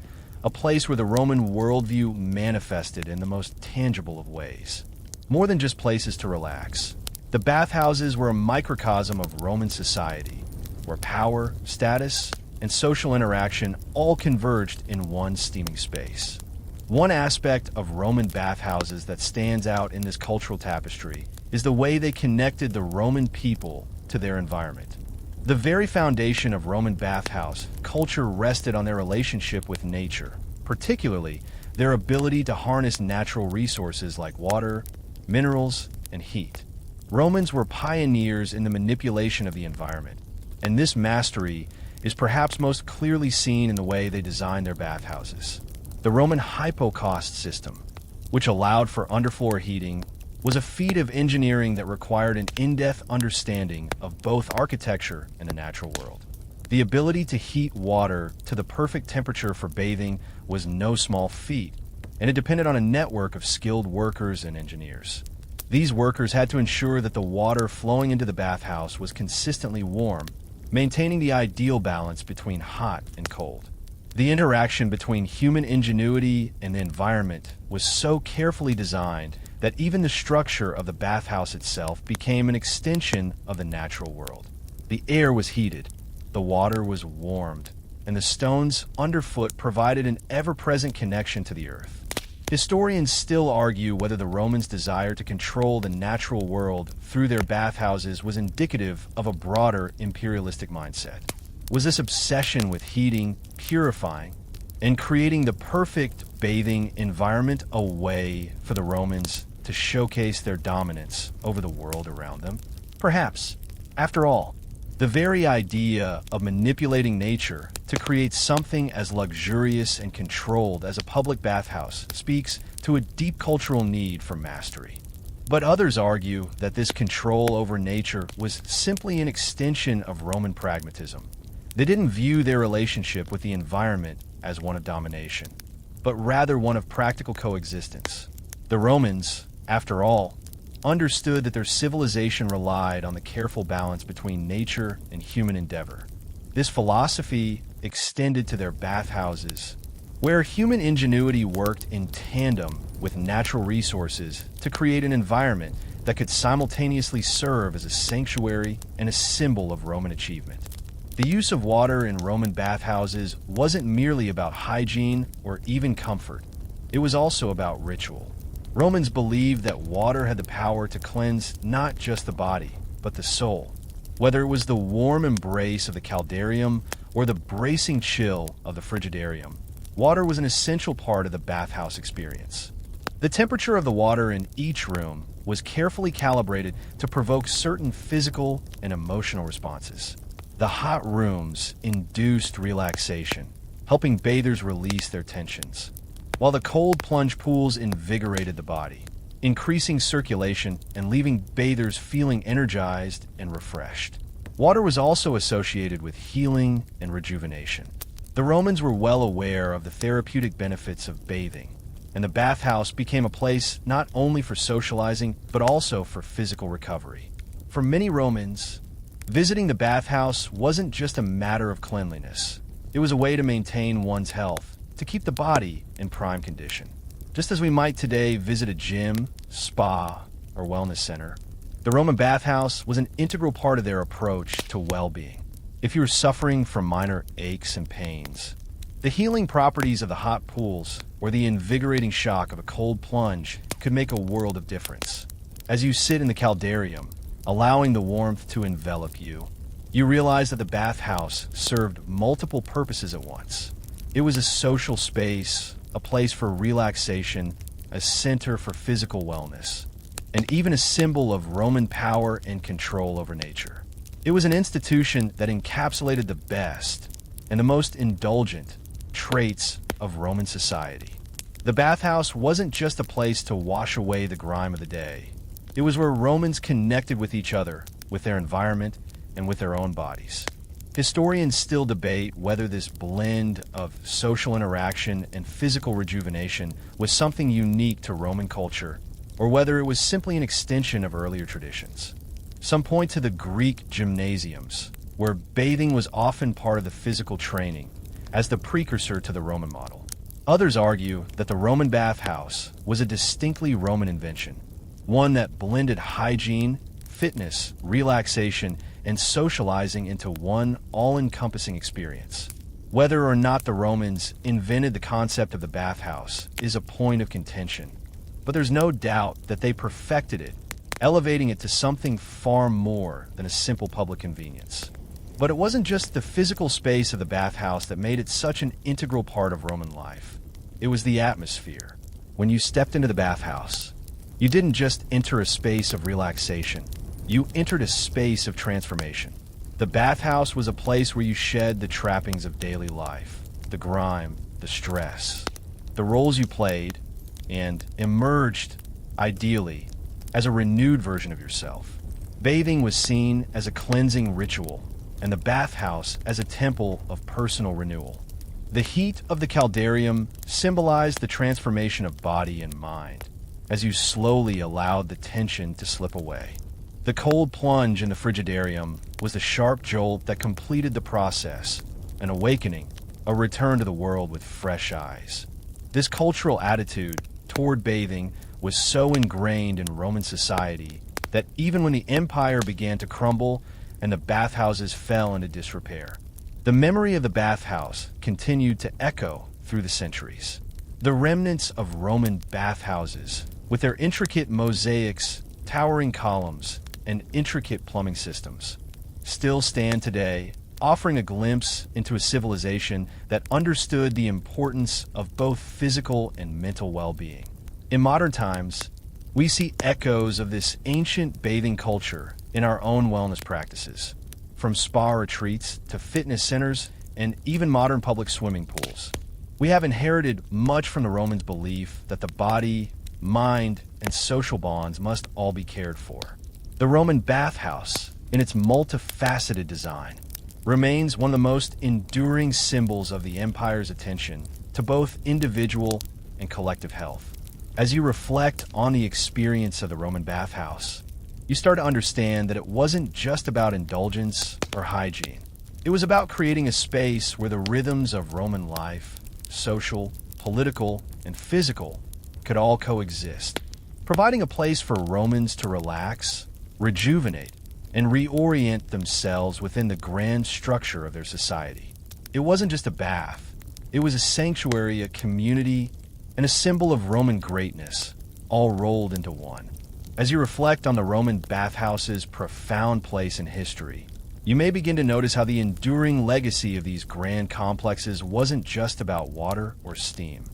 a place where the Roman worldview manifested in the most tangible of ways. More than just places to relax, the bathhouses were a microcosm of Roman society, where power, status, and social interaction all converged in one steaming space. One aspect of Roman bathhouses that stands out in this cultural tapestry is the way they connected the Roman people to their environment. The very foundation of Roman bathhouse culture rested on their relationship with nature, particularly their ability to harness natural resources like water, minerals, and heat. Romans were pioneers in the manipulation of the environment, and this mastery is perhaps most clearly seen in the way they designed their bathhouses. The Roman hypocaust system, which allowed for underfloor heating, was a feat of engineering that required an in-depth understanding of both architecture and the natural world. The ability to heat water to the perfect temperature for bathing was no small feat, and it depended on a network of skilled workers and engineers. These workers had to ensure that the water flowing into the bathhouse was consistently warm, maintaining the ideal balance between hot and cold. The interaction between human ingenuity and the environment was so carefully designed that even the structure of the bathhouse itself became an extension of the natural world. The air was heated, the water was warmed, and the stones underfoot provided an ever-present connection to the earth. Historians still argue whether the Romans' desire to control the natural world through their bathhouses was indicative of a broader imperialistic mindset. Was this obsession with heating, purifying, and creating the perfect bathing environment a way for the Romans to showcase their dominance over the world around them? Perhaps. After all, The very idea of manipulating nature to create something as luxurious and controlled as a public bathhouse speaks to a deep cultural need for mastery. But others argue that this control over nature was simply an extension of Roman pragmatism. They didn't view their relationship with the environment as one of domination, but rather one of practical coexistence. The Romans, after all, understood that their civilization relied on the careful balance between nature and human endeavor. This philosophy extended to their bathhouses, where human ingenuity worked in tandem with natural resources to create an environment that could simultaneously serve as a sanctuary and a symbol of Roman achievement. The use of water in Roman bathhouses wasn't merely about hygiene or even comfort. It was also about ritual. Romans believed that water had the power to cleanse not just the body, but the soul. Whether it was the warm embrace of the caldarium or the bracing chill of the frigidarium, water was an essential part of the bathhouse experience. The temperature of the water in each room was carefully calibrated to provoke certain physical and emotional responses. The hot rooms induced relaxation, helping bathers release their tensions, while the cold plunge pools invigorated the body, increasing circulation and leaving bathers feeling energized and refreshed. Water was also associated with healing and rejuvenation. The Romans were well aware of the therapeutic benefits of bathing, and the bathhouse became a place not only for socializing, but also for physical recovery. For many Romans, visiting the bathhouse wasn't just a matter of cleanliness. It was a way to maintain one's health, to keep the body in prime condition. Just as we might today visit a gym, spa, or wellness center, the Roman bathhouse was an integral part of their approach to well-being. If you were suffering from minor aches and pains, the healing properties of the hot pools or the invigorating shock of a cold plunge could make a world of difference. As you sit in the caldarium, allowing the warmth to envelop you, you realize that the bathhouse served multiple purposes at once. It was a social space, a place for relaxation, a center for physical wellness, and even a symbol of Roman power and control over nature. It was an institution that encapsulated the best and the most indulgent traits of Roman society. The bathhouse wasn't just a place to wash away the grime of the day. It was where Romans connected with each other, with their environment, and with their own bodies. Historians still debate whether this blend of social interaction and physical rejuvenation was something unique to Roman culture, or whether it was simply an extension of earlier traditions. Some point to the Greek gymnasiums, where bathing was often part of the physical training, as the precursor to the Roman model. Others argue that the Roman bathhouse was a distinctly Roman invention, one that blended hygiene, fitness, relaxation, and socializing into one all-encompassing experience. Whether or not the Romans invented the concept of the bathhouse is a point of contention, but there's no doubt that they perfected it, elevating it to something far more than a simple public convenience. But it wasn't just the physical space of the bathhouse that made it such an integral part of Roman life. It was the atmosphere. When you stepped into the bathhouse, you didn't just enter a space of relaxation. You entered a space of transformation. The bathhouse was a place where you shed the trappings of daily life, the grime, the stress, the roles you played, and emerged, ideally, as a renewed version of yourself. Bathing was seen as a cleansing ritual, and the bathhouse as a temple of personal renewal. The heat of the caldarium symbolized the transformation of body and mind, as you slowly allowed the tension to slip away. The cold plunge in the frigidarium was the sharp jolt that completed the process, an awakening, a return to the world with fresh eyes. This cultural attitude toward bathing was so ingrained in Roman society that even when the empire began to crumble and the bathhouses fell into disrepair, the memory of the bathhouse continued to echo through the centuries. The remnants of Roman bathhouses, with their intricate mosaics, towering columns, and intricate plumbing systems, still stand today, offering a glimpse into a civilization that understood the importance of both physical and mental well-being. In modern times, we see echoes of this ancient bathing culture in our own wellness practices. from spa retreats to fitness centers and even modern public swimming pools. We have inherited much from the Romans' belief that the body, mind, and social bonds must all be cared for. The Roman bathhouse, in its multifaceted design, remains one of the most enduring symbols of the empire's attention to both individual and collective health. As you reflect on the experience of the Roman bathhouse, you start to understand that it wasn't just about indulgence or hygiene. It was about creating a space where the rhythms of Roman life, social, political, and physical, could all coexist, providing a place for Romans to relax, rejuvenate, and reorient themselves within the grand structure of their society. It wasn't just a bath. It was a sanctuary, a community, and a symbol of Roman greatness, all rolled into one. As you reflect on the Roman bathhouse's profound place in history, you may begin to notice how the enduring legacy of these grand complexes wasn't just about water or steam.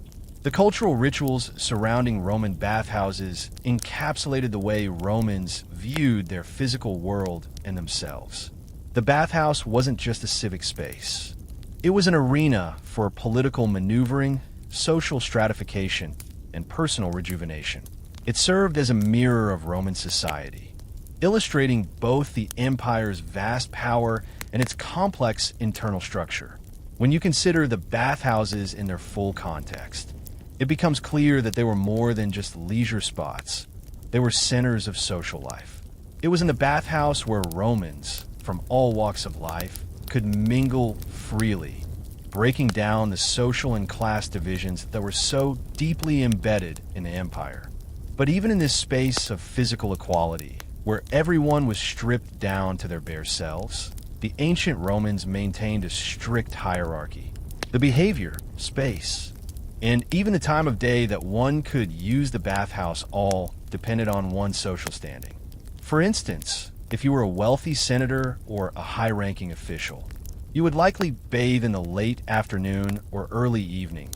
The cultural rituals surrounding Roman bathhouses encapsulated the way Romans viewed their physical world and themselves. The bathhouse wasn't just a civic space. It was an arena for political maneuvering, social stratification, and personal rejuvenation. It served as a mirror of Roman society, illustrating both the empire's vast power and its complex internal structure. When you consider the bathhouses in their full context, it becomes clear that they were more than just leisure spots. They were centers of social life. It was in the bathhouse where Romans, from all walks of life, could mingle freely, breaking down the social and class divisions that were so deeply embedded in the empire. But even in this space of physical equality, where everyone was stripped down to their bare selves, the ancient Romans maintained a strict hierarchy. The behavior, space, and even the time of day that one could use the bathhouse all depended on one's social standing. For instance, if you were a wealthy senator or a high-ranking official, you would likely bathe in the late afternoon or early evening,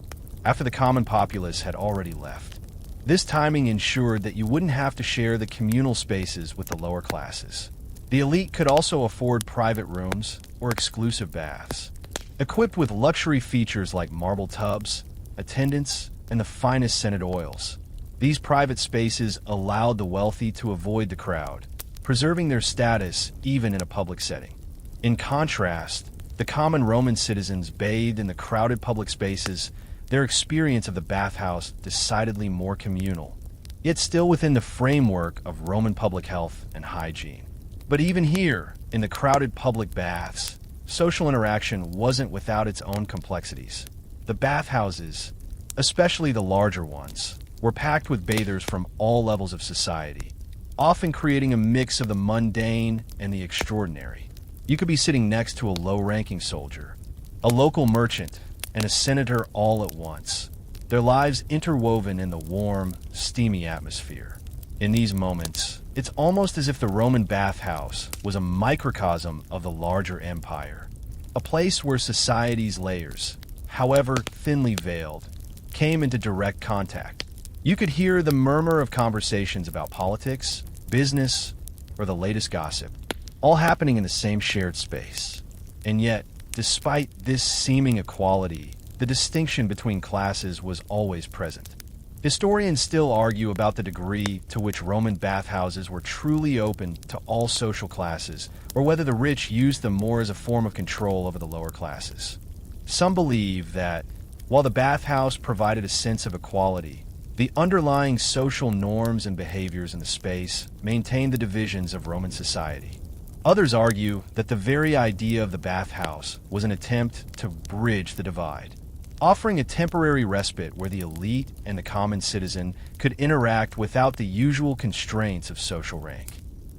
after the common populace had already left. This timing ensured that you wouldn't have to share the communal spaces with the lower classes. The elite could also afford private rooms or exclusive baths, equipped with luxury features like marble tubs, attendants, and the finest scented oils. These private spaces allowed the wealthy to avoid the crowd, preserving their status even in a public setting. In contrast, the common Roman citizens bathed in the crowded public spaces, their experience of the bathhouse decidedly more communal, yet still within the framework of Roman public health and hygiene. But even here, in the crowded public baths, social interaction wasn't without its own complexities. The bathhouses, especially the larger ones, were packed with bathers from all levels of society, often creating a mix of the mundane and the extraordinary. You could be sitting next to a low-ranking soldier, a local merchant, and a senator all at once, their lives interwoven in the warm, steamy atmosphere. In these moments, it's almost as if the Roman bathhouse was a microcosm of the larger empire, a place where society's layers, however thinly veiled, came into direct contact. You could hear the murmur of conversations about politics, business, or the latest gossip, all happening in the same shared space. And yet, despite this seeming equality, the distinction between classes was always present. Historians still argue about the degree to which Roman bathhouses were truly open to all social classes, or whether the rich used them more as a form of control over the lower classes. Some believe that, while the bathhouse provided a sense of equality, the underlying social norms and behaviors in the space maintained the divisions of Roman society. Others argue that the very idea of the bathhouse was an attempt to bridge the divide, offering a temporary respite where the elite and the common citizen could interact without the usual constraints of social rank.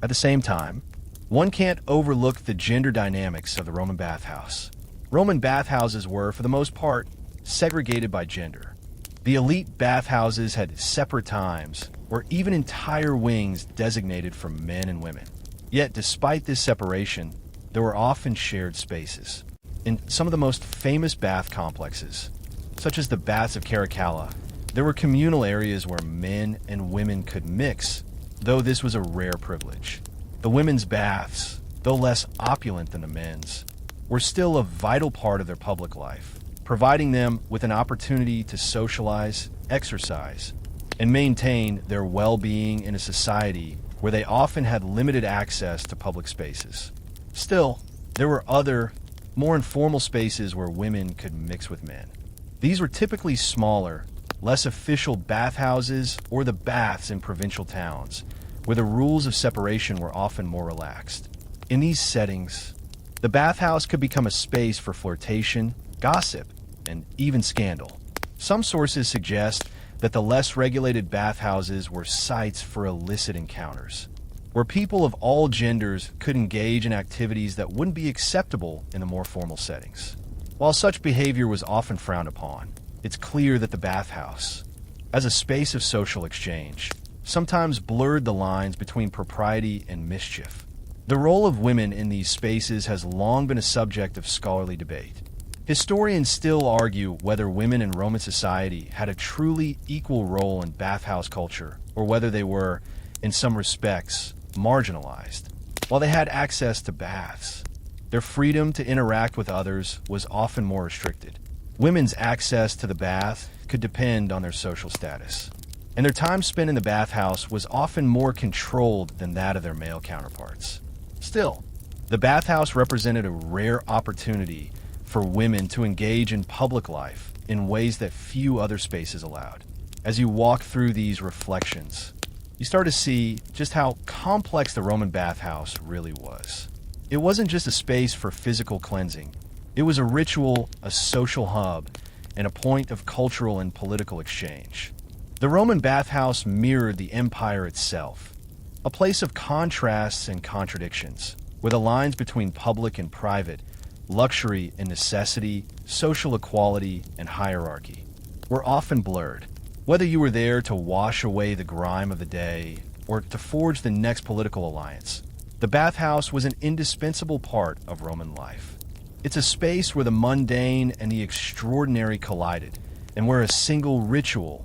At the same time, one can't overlook the gender dynamics of the Roman bathhouse. Roman bathhouses were, for the most part, segregated by gender. The elite bathhouses had separate times, or even entire wings designated for men and women. Yet, despite this separation, there were often shared spaces. In some of the most famous bath complexes, such as the Baths of Caracalla, there were communal areas where men and women could mix, though this was a rare privilege. The women's baths, though less opulent than the men's, were still a vital part of their public life, providing them with an opportunity to socialize, exercise, and maintain their well-being in a society where they often had limited access to public spaces. Still, there were other, more informal spaces where women could mix with men. These were typically smaller, less official bathhouses or the baths in provincial towns, where the rules of separation were often more relaxed. In these settings, the bathhouse could become a space for flirtation, gossip, and even scandal. Some sources suggest that the less regulated bathhouses were sites for illicit encounters, where people of all genders could engage in activities that wouldn't be acceptable in the more formal settings. While such behavior was often frowned upon, it's clear that the bathhouse, as a space of social exchange, sometimes blurred the lines between propriety and mischief. The role of women in these spaces has long been a subject of scholarly debate. Historians still argue whether women in Roman society had a truly equal role in bathhouse culture, or whether they were, in some respects, marginalized. While they had access to baths, their freedom to interact with others was often more restricted. Women's access to the bath could depend on their social status, and their time spent in the bathhouse was often more controlled than that of their male counterparts. Still, the bathhouse represented a rare opportunity for women to engage in public life in ways that few other spaces allowed. As you walk through these reflections, you start to see just how complex the Roman bathhouse really was. It wasn't just a space for physical cleansing. It was a ritual, a social hub, and a point of cultural and political exchange. The Roman bathhouse mirrored the empire itself, a place of contrasts and contradictions, where the lines between public and private, luxury and necessity, social equality and hierarchy, were often blurred. Whether you were there to wash away the grime of the day or to forge the next political alliance, the bathhouse was an indispensable part of Roman life. It's a space where the mundane and the extraordinary collided, and where a single ritual,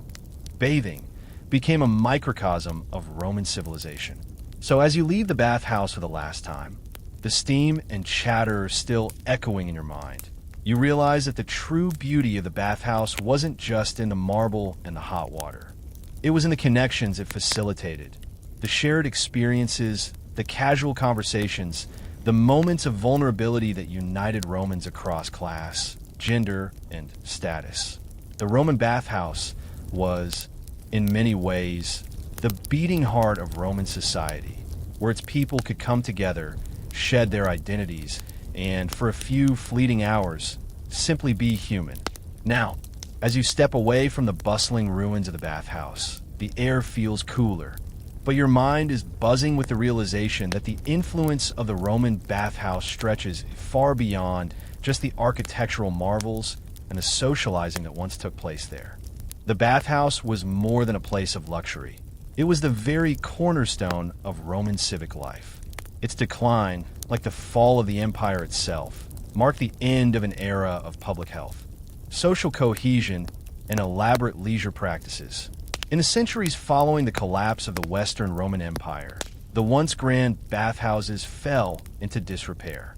bathing, became a microcosm of Roman civilization. So as you leave the bathhouse for the last time, the steam and chatter still echoing in your mind, you realize that the true beauty of the bathhouse wasn't just in the marble and the hot water. It was in the connections it facilitated, the shared experiences, the casual conversations, the moments of vulnerability that united Romans across class, gender, and status. The Roman bathhouse was, in many ways, the beating heart of Roman society, where its people could come together, shed their identities, and for a few fleeting hours, simply be human. Now, as you step away from the bustling ruins of the bathhouse, the air feels cooler, but your mind is buzzing with the realization that the influence of the Roman bathhouse stretches far beyond just the architectural marvels and the socializing that once took place there. The bathhouse was more than a place of luxury. It was the very cornerstone of Roman civic life. Its decline, like the fall of the empire itself, marked the end of an era of public health, social cohesion, and elaborate leisure practices. In the centuries following the collapse of the Western Roman Empire, the once grand bathhouses fell into disrepair.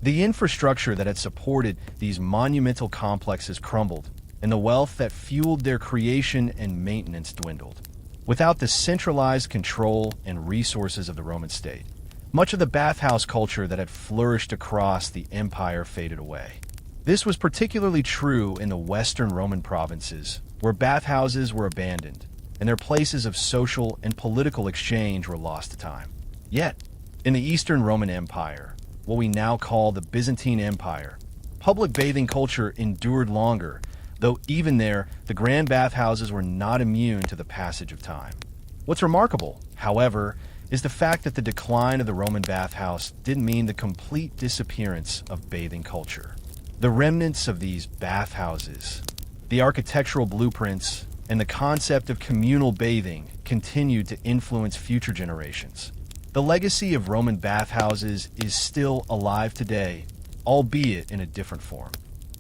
The infrastructure that had supported these monumental complexes crumbled, and the wealth that fueled their creation and maintenance dwindled. Without the centralized control and resources of the Roman state, much of the bathhouse culture that had flourished across the empire faded away. This was particularly true in the Western Roman provinces, where bathhouses were abandoned, and their places of social and political exchange were lost to time. Yet, in the Eastern Roman Empire, what we now call the Byzantine Empire, public bathing culture endured longer, though even there, the grand bathhouses were not immune to the passage of time. What's remarkable, however, is the fact that the decline of the Roman bathhouse didn't mean the complete disappearance of bathing culture. The remnants of these bathhouses, the architectural blueprints, and the concept of communal bathing continued to influence future generations. The legacy of Roman bathhouses is still alive today, albeit in a different form.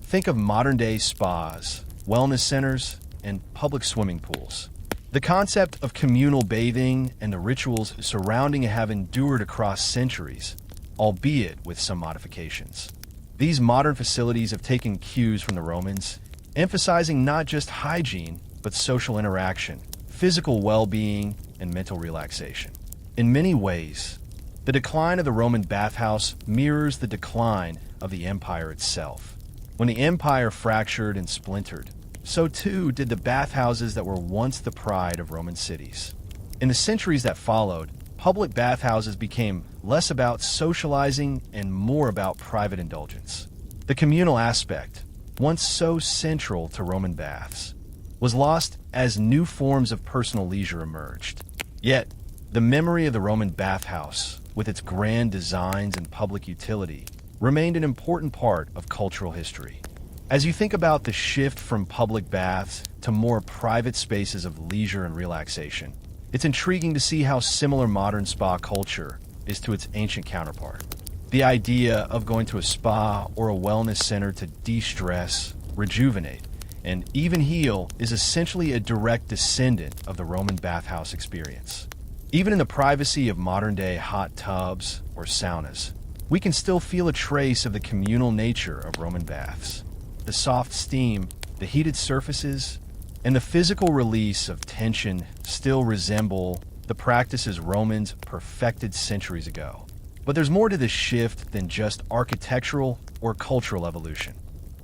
Think of modern-day spas, wellness centers, and public swimming pools. The concept of communal bathing and the rituals surrounding it have endured across centuries, albeit with some modifications. These modern facilities have taken cues from the Romans, emphasizing not just hygiene, but social interaction, physical well-being, and mental relaxation. In many ways, the decline of the Roman bathhouse mirrors the decline of the empire itself. When the empire fractured and splintered, so too did the bathhouses that were once the pride of Roman cities. In the centuries that followed, public bathhouses became less about socializing and more about private indulgence. The communal aspect, once so central to Roman baths, was lost as new forms of personal leisure emerged. Yet, the memory of the Roman bathhouse, with its grand designs and public utility, remained an important part of cultural history. As you think about the shift from public baths to more private spaces of leisure and relaxation, it's intriguing to see how similar modern spa culture is to its ancient counterpart. The idea of going to a spa or a wellness center to de-stress, rejuvenate, and even heal is essentially a direct descendant of the Roman bathhouse experience. Even in the privacy of modern-day hot tubs or saunas, we can still feel a trace of the communal nature of Roman baths. The soft steam, the heated surfaces, and the physical release of tension still resemble the practices Romans perfected centuries ago. But there's more to this shift than just architectural or cultural evolution.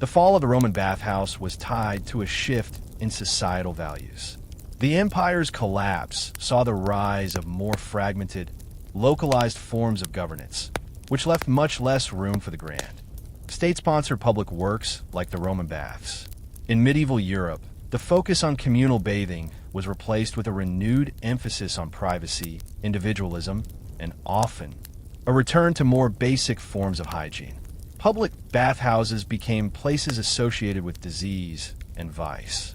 The fall of the Roman bathhouse was tied to a shift in societal values. The empire's collapse saw the rise of more fragmented, localized forms of governance, which left much less room for the grand. State-sponsored public works like the Roman baths. In medieval Europe, the focus on communal bathing was replaced with a renewed emphasis on privacy, individualism, and often a return to more basic forms of hygiene. Public bathhouses became places associated with disease and vice,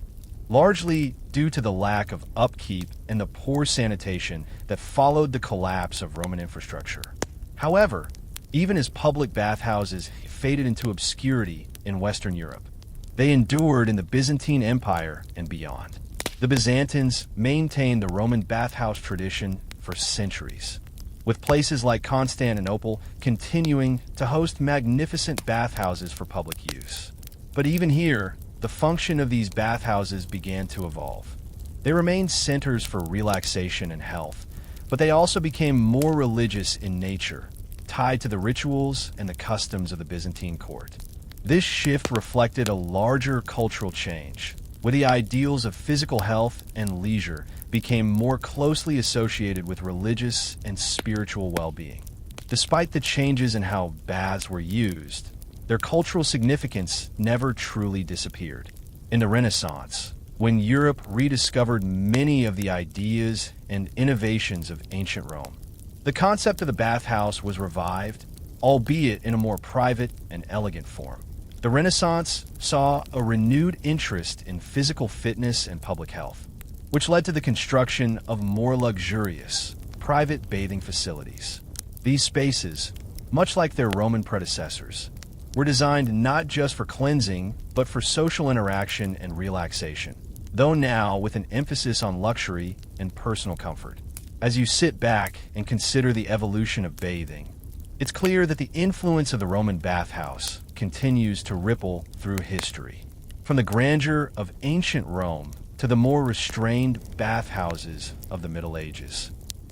largely due to the lack of upkeep and the poor sanitation that followed the collapse of Roman infrastructure. However, even as public bathhouses faded into obscurity in Western Europe, they endured in the Byzantine Empire and beyond. The Byzantines maintained the Roman bathhouse tradition for centuries, with places like Constantinople continuing to host magnificent bathhouses for public use. But even here, the function of these bathhouses began to evolve. They remained centers for relaxation and health, but they also became more religious in nature, tied to the rituals and the customs of the Byzantine court. This shift reflected a larger cultural change, where the ideals of physical health and leisure became more closely associated with religious and spiritual well-being. Despite the changes in how baths were used, their cultural significance never truly disappeared. In the Renaissance, when Europe rediscovered many of the ideas and innovations of ancient Rome, the concept of the bathhouse was revived, albeit in a more private and elegant form. The Renaissance saw a renewed interest in physical fitness and public health, which led to the construction of more luxurious, private bathing facilities. These spaces, much like their Roman predecessors, were designed not just for cleansing, but for social interaction and relaxation, though now with an emphasis on luxury and personal comfort. As you sit back and consider the evolution of bathing, it's clear that the influence of the Roman bathhouse continues to ripple through history. From the grandeur of ancient Rome to the more restrained bathhouses of the Middle Ages,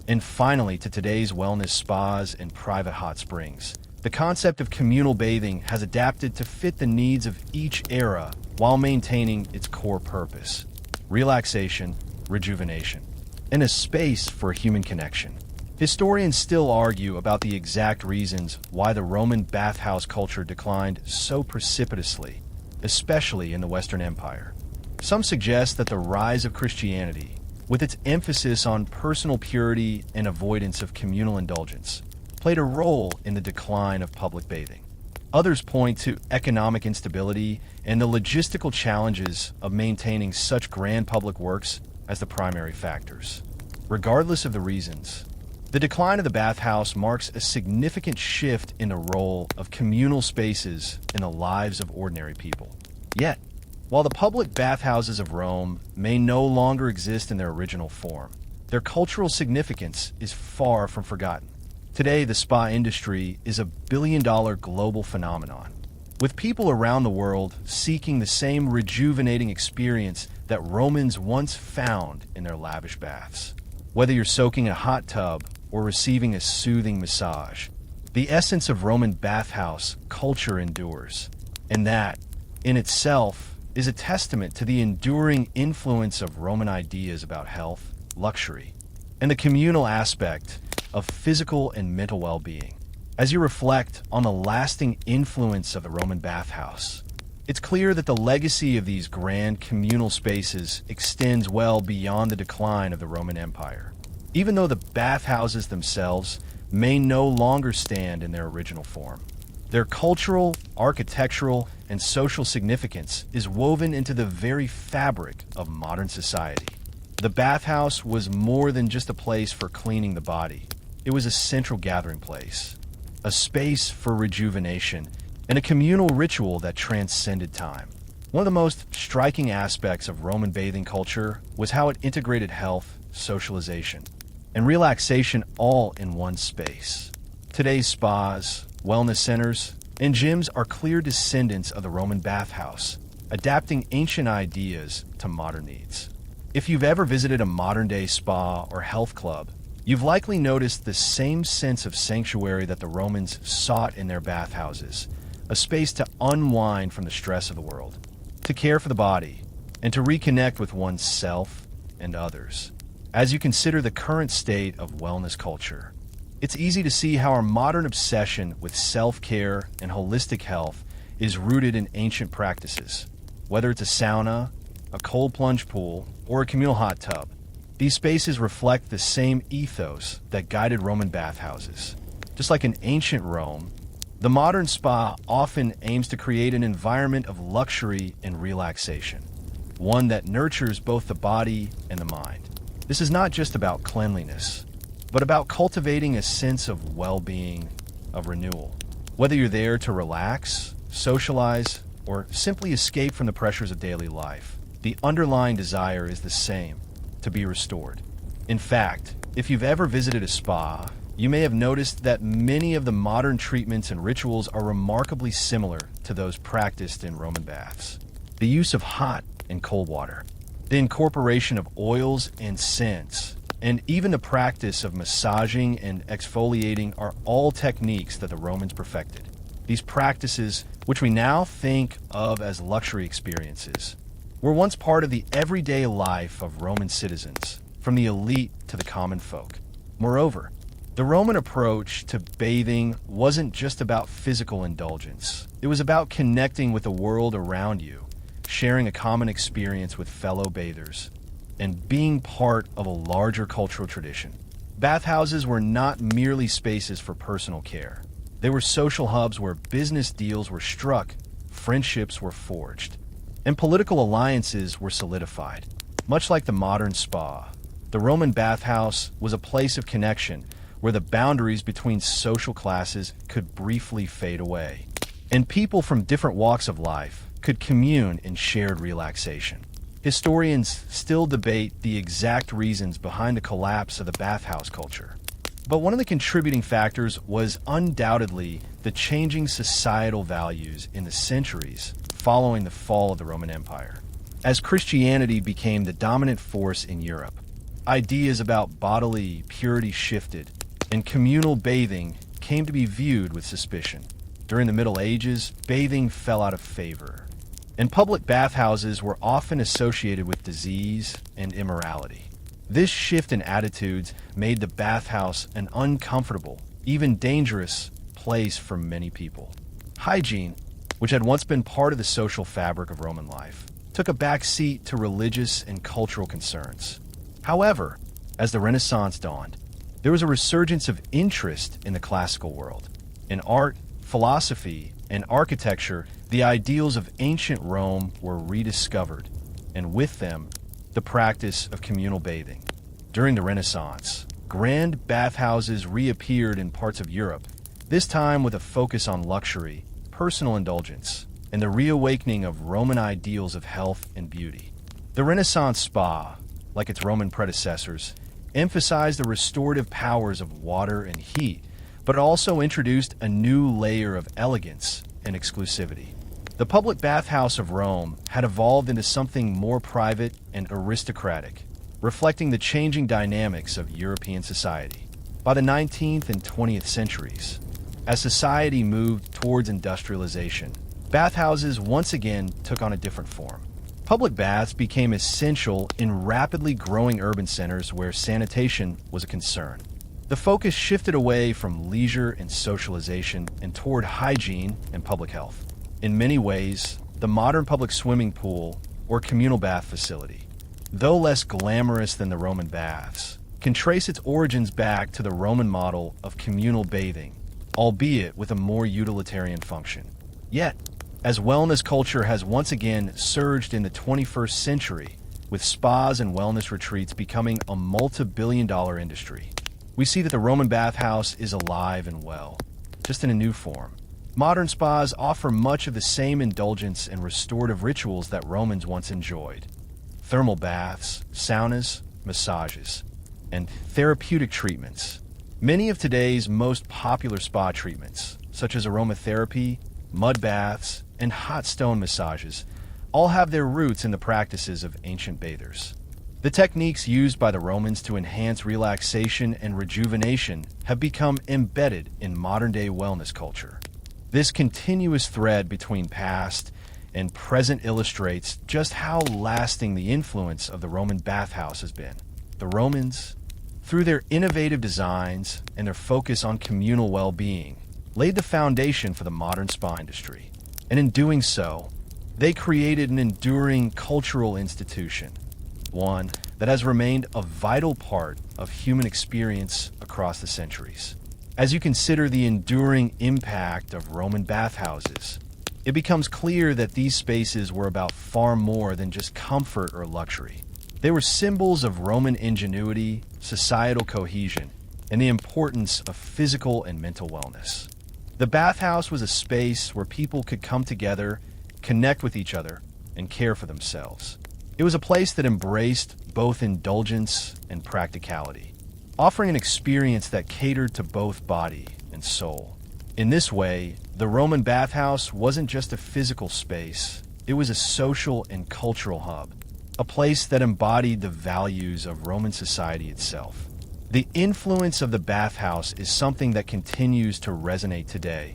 and finally to today's wellness spas and private hot springs, the concept of communal bathing has adapted to fit the needs of each era while maintaining its core purpose: relaxation, rejuvenation, and a space for human connection. Historians still argue about the exact reasons why the Roman bathhouse culture declined so precipitously, especially in the Western Empire. Some suggest that the rise of Christianity, with its emphasis on personal purity and avoidance of communal indulgence, played a role in the decline of public bathing. Others point to economic instability and the logistical challenges of maintaining such grand public works as the primary factors. Regardless of the reasons, the decline of the bathhouse marks a significant shift in the role of communal spaces in the lives of ordinary people. Yet, while the public bathhouses of Rome may no longer exist in their original form, their cultural significance is far from forgotten. Today, the spa industry is a billion-dollar global phenomenon, with people around the world seeking the same rejuvenating experience that Romans once found in their lavish baths. Whether you're soaking in a hot tub or receiving a soothing massage, the essence of Roman bathhouse culture endures, and that, in itself, is a testament to the enduring influence of Roman ideas about health, luxury, and the communal aspect of physical and mental well-being. As you reflect on the lasting influence of the Roman bathhouse, it's clear that the legacy of these grand communal spaces extends well beyond the decline of the Roman Empire. Even though the bathhouses themselves may no longer stand in their original form, their cultural, architectural, and social significance is woven into the very fabric of modern society. The bathhouse was more than just a place for cleaning the body. It was a central gathering place, a space for rejuvenation, and a communal ritual that transcended time. One of the most striking aspects of Roman bathing culture was how it integrated health, socialization, and relaxation all in one space. Today's spas, wellness centers, and gyms are clear descendants of the Roman bathhouse, adapting ancient ideas to modern needs. If you've ever visited a modern-day spa or health club, you've likely noticed the same sense of sanctuary that the Romans sought in their bathhouses, a space to unwind from the stress of the world, to care for the body, and to reconnect with oneself and others. As you consider the current state of wellness culture, it's easy to see how our modern obsession with self-care and holistic health is rooted in ancient practices. Whether it's a sauna, a cold plunge pool, or a communal hot tub, these spaces reflect the same ethos that guided Roman bathhouses. Just like in ancient Rome, the modern spa often aims to create an environment of luxury and relaxation, one that nurtures both the body and the mind. This is not just about cleanliness, but about cultivating a sense of well-being, of renewal. Whether you're there to relax, socialize, or simply escape from the pressures of daily life, the underlying desire is the same: to be restored. In fact, if you've ever visited a spa, you may have noticed that many of the modern treatments and rituals are remarkably similar to those practiced in Roman baths. The use of hot and cold water, the incorporation of oils and scents, and even the practice of massaging and exfoliating are all techniques that the Romans perfected. These practices, which we now think of as luxury experiences, were once part of the everyday life of Roman citizens, from the elite to the common folk. Moreover, the Roman approach to bathing wasn't just about physical indulgence. It was about connecting with the world around you, sharing a common experience with fellow bathers, and being part of a larger cultural tradition. Bathhouses were not merely spaces for personal care. They were social hubs where business deals were struck, friendships were forged, and political alliances were solidified. Much like the modern spa, the Roman bathhouse was a place of connection where the boundaries between social classes could briefly fade away, and people from different walks of life could commune in shared relaxation. Historians still debate the exact reasons behind the collapse of the bathhouse culture, but one of the contributing factors was undoubtedly the changing societal values in the centuries following the fall of the Roman Empire. As Christianity became the dominant force in Europe, ideas about bodily purity shifted, and communal bathing came to be viewed with suspicion. During the Middle Ages, bathing fell out of favor, and public bathhouses were often associated with disease and immorality. This shift in attitudes made the bathhouse an uncomfortable, even dangerous place for many people. Hygiene, which had once been part of the social fabric of Roman life, took a back seat to religious and cultural concerns. However, as the Renaissance dawned, there was a resurgence of interest in the classical world. In art, philosophy, and architecture, the ideals of ancient Rome were rediscovered, and with them, the practice of communal bathing. During the Renaissance, grand bathhouses reappeared in parts of Europe, this time with a focus on luxury, personal indulgence, and the reawakening of Roman ideals of health and beauty. The Renaissance spa, like its Roman predecessors, emphasized the restorative powers of water and heat but it also introduced a new layer of elegance and exclusivity. The public bathhouse of Rome had evolved into something more private and aristocratic, reflecting the changing dynamics of European society. By the 19th and 20th centuries, as society moved towards industrialization, bathhouses once again took on a different form. Public baths became essential in rapidly growing urban centers where sanitation was a concern. The focus shifted away from leisure and socialization and toward hygiene and public health. In many ways, the modern public swimming pool or communal bath facility, though less glamorous than the Roman baths, can trace its origins back to the Roman model of communal bathing, albeit with a more utilitarian function. Yet, as wellness culture has once again surged in the 21st century, with spas and wellness retreats becoming a multi-billion-dollar industry, we see that the Roman bathhouse is alive and well, just in a new form. Modern spas offer much of the same indulgence and restorative rituals that Romans once enjoyed. Thermal baths, saunas, massages, and therapeutic treatments. Many of today's most popular spa treatments, such as aromatherapy, mud baths, and hot stone massages, all have their roots in the practices of ancient bathers. The techniques used by the Romans to enhance relaxation and rejuvenation have become embedded in modern-day wellness culture. This continuous thread between past and present illustrates just how lasting the influence of the Roman bathhouse has been. The Romans, through their innovative designs and their focus on communal well-being, laid the foundation for the modern spa industry. And in doing so, they created an enduring cultural institution, one that has remained a vital part of human experience across the centuries. As you consider the enduring impact of Roman bathhouses, it becomes clear that these spaces were about far more than just comfort or luxury. They were symbols of Roman ingenuity, societal cohesion, and the importance of physical and mental wellness. The bathhouse was a space where people could come together, connect with each other, and care for themselves. It was a place that embraced both indulgence and practicality, offering an experience that catered to both body and soul. In this way, the Roman bathhouse wasn't just a physical space, it was a social and cultural hub, a place that embodied the values of Roman society itself. The influence of the bathhouse is something that continues to resonate today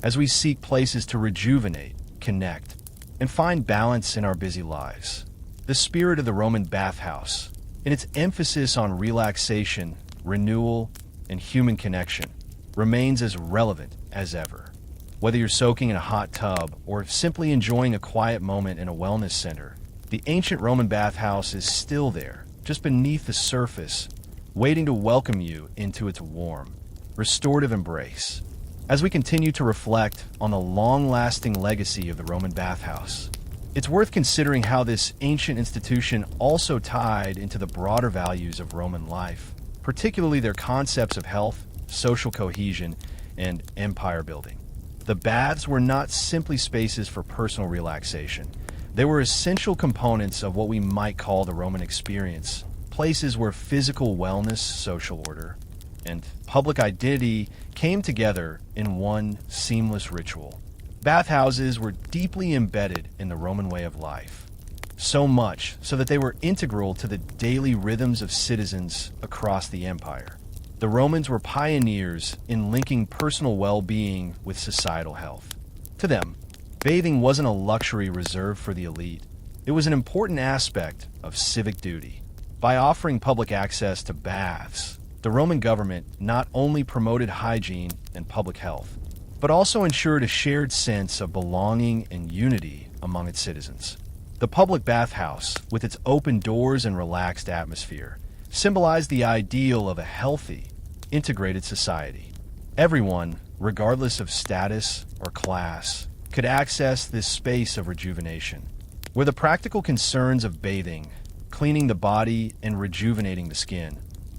as we seek places to rejuvenate, connect, and find balance in our busy lives. The spirit of the Roman bathhouse, in its emphasis on relaxation, renewal, and human connection, remains as relevant as ever. Whether you're soaking in a hot tub or simply enjoying a quiet moment in a wellness center, the ancient Roman bathhouse is still there, just beneath the surface, waiting to welcome you into its warm, restorative embrace. As we continue to reflect on the long-lasting legacy of the Roman bathhouse, it's worth considering how this ancient institution also tied into the broader values of Roman life, particularly their concepts of health, social cohesion, and empire building. The baths were not simply spaces for personal relaxation. They were essential components of what we might call the Roman experience, places where physical wellness, social order, and public identity came together in one seamless ritual. Bathhouses were deeply embedded in the Roman way of life, so much so that they were integral to the daily rhythms of citizens across the empire. The Romans were pioneers in linking personal well-being with societal health. To them, bathing wasn't a luxury reserved for the elite. It was an important aspect of civic duty. By offering public access to baths, the Roman government not only promoted hygiene and public health, but also ensured a shared sense of belonging and unity among its citizens. The public bathhouse, with its open doors and relaxed atmosphere, symbolized the ideal of a healthy, integrated society. Everyone, regardless of status or class, could access this space of rejuvenation, where the practical concerns of bathing, cleaning the body, and rejuvenating the skin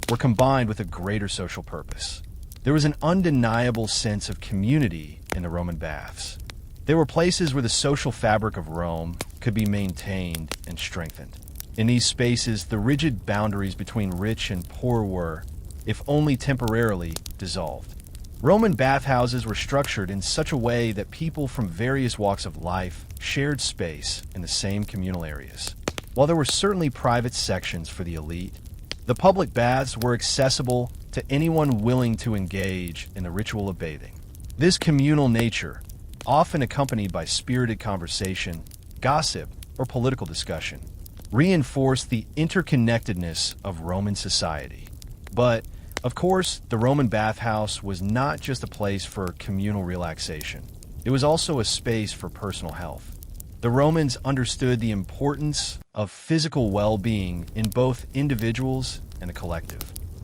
were combined with a greater social purpose. There was an undeniable sense of community in the Roman baths. They were places where the social fabric of Rome could be maintained and strengthened. In these spaces, the rigid boundaries between rich and poor were, if only temporarily, dissolved. Roman bathhouses were structured in such a way that people from various walks of life shared space in the same communal areas. While there were certainly private sections for the elite, the public baths were accessible to anyone willing to engage in the ritual of bathing. This communal nature, often accompanied by spirited conversation, gossip, or political discussion, reinforced the interconnectedness of Roman society. But, of course, the Roman bathhouse was not just a place for communal relaxation. It was also a space for personal health. The Romans understood the importance of physical well-being in both individuals and the collective.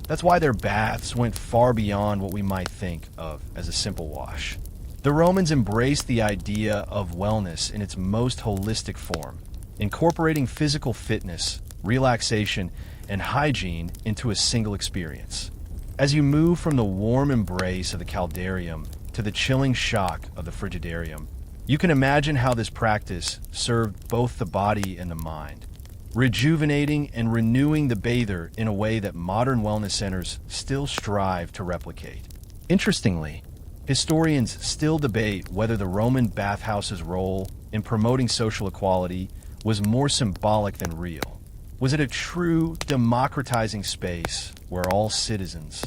That's why their baths went far beyond what we might think of as a simple wash. The Romans embraced the idea of wellness in its most holistic form, incorporating physical fitness, relaxation, and hygiene into a single experience. As you move from the warm embrace of the caldarium to the chilling shock of the frigidarium, you can imagine how this practice served both the body and the mind, rejuvenating and renewing the bather in a way that modern wellness centers still strive to replicate. Interestingly, historians still debate whether the Roman bathhouse's role in promoting social equality was more symbolic than real. Was it a true democratizing space where all citizens,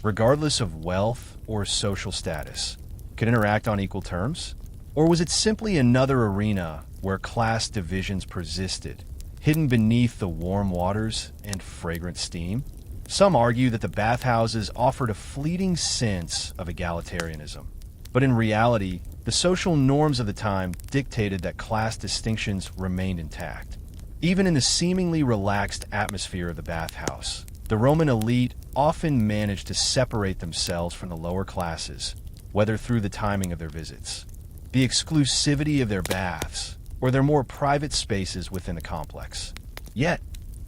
regardless of wealth or social status, could interact on equal terms? Or was it simply another arena where class divisions persisted, hidden beneath the warm waters and fragrant steam? Some argue that the bathhouses offered a fleeting sense of egalitarianism. But in reality, the social norms of the time dictated that class distinctions remained intact. Even in the seemingly relaxed atmosphere of the bathhouse, the Roman elite often managed to separate themselves from the lower classes, whether through the timing of their visits, the exclusivity of their baths, or their more private spaces within the complex. Yet,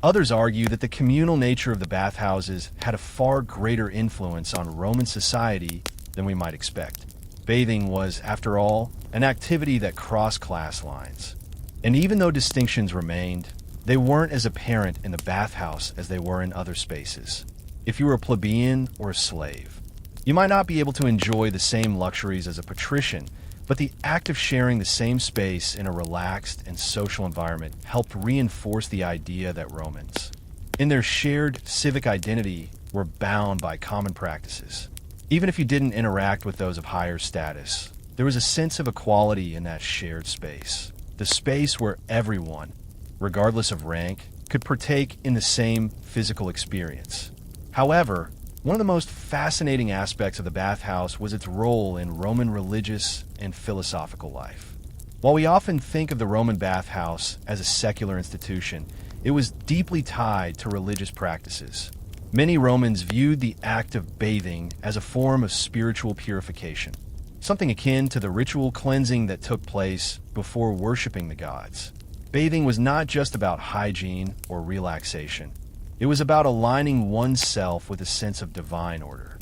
others argue that the communal nature of the bathhouses had a far greater influence on Roman society than we might expect. Bathing was, after all, an activity that crossed class lines. And even though distinctions remained, they weren't as apparent in the bathhouse as they were in other spaces. If you were a plebeian or a slave, you might not be able to enjoy the same luxuries as a patrician, but the act of sharing the same space in a relaxed and social environment helped reinforce the idea that Romans, in their shared civic identity, were bound by common practices. Even if you didn't interact with those of higher status, there was a sense of equality in that shared space. The space where everyone, regardless of rank, could partake in the same physical experience. However, one of the most fascinating aspects of the bathhouse was its role in Roman religious and philosophical life. While we often think of the Roman bathhouse as a secular institution, it was deeply tied to religious practices. Many Romans viewed the act of bathing as a form of spiritual purification, something akin to the ritual cleansing that took place before worshiping the gods. Bathing was not just about hygiene or relaxation. It was about aligning oneself with a sense of divine order.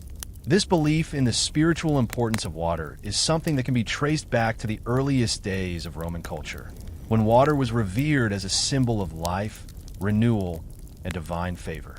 This belief in the spiritual importance of water is something that can be traced back to the earliest days of Roman culture, when water was revered as a symbol of life, renewal, and divine favor.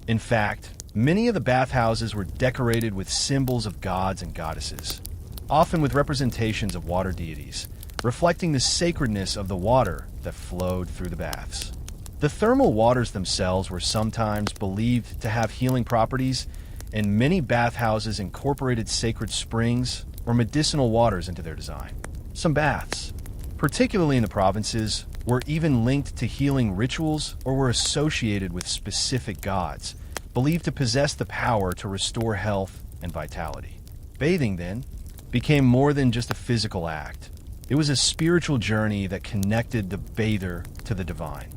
In fact, many of the bathhouses were decorated with symbols of gods and goddesses, often with representations of water deities, reflecting the sacredness of the water that flowed through the baths. The thermal waters themselves were sometimes believed to have healing properties, and many bathhouses incorporated sacred springs or medicinal waters into their design. Some baths, particularly in the provinces, were even linked to healing rituals or were associated with specific gods, believed to possess the power to restore health and vitality. Bathing, then, became more than just a physical act. It was a spiritual journey that connected the bather to the divine.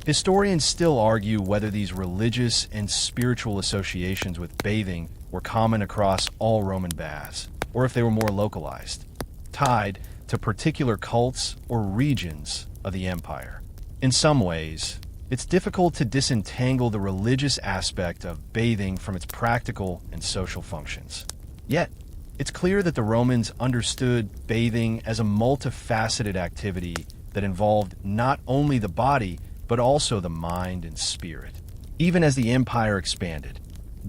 Historians still argue whether these religious and spiritual associations with bathing were common across all Roman baths, or if they were more localized, tied to particular cults or regions of the empire. In some ways, it's difficult to disentangle the religious aspect of bathing from its practical and social functions. Yet, it's clear that the Romans understood bathing as a multifaceted activity that involved not only the body, but also the mind and spirit. Even as the empire expanded,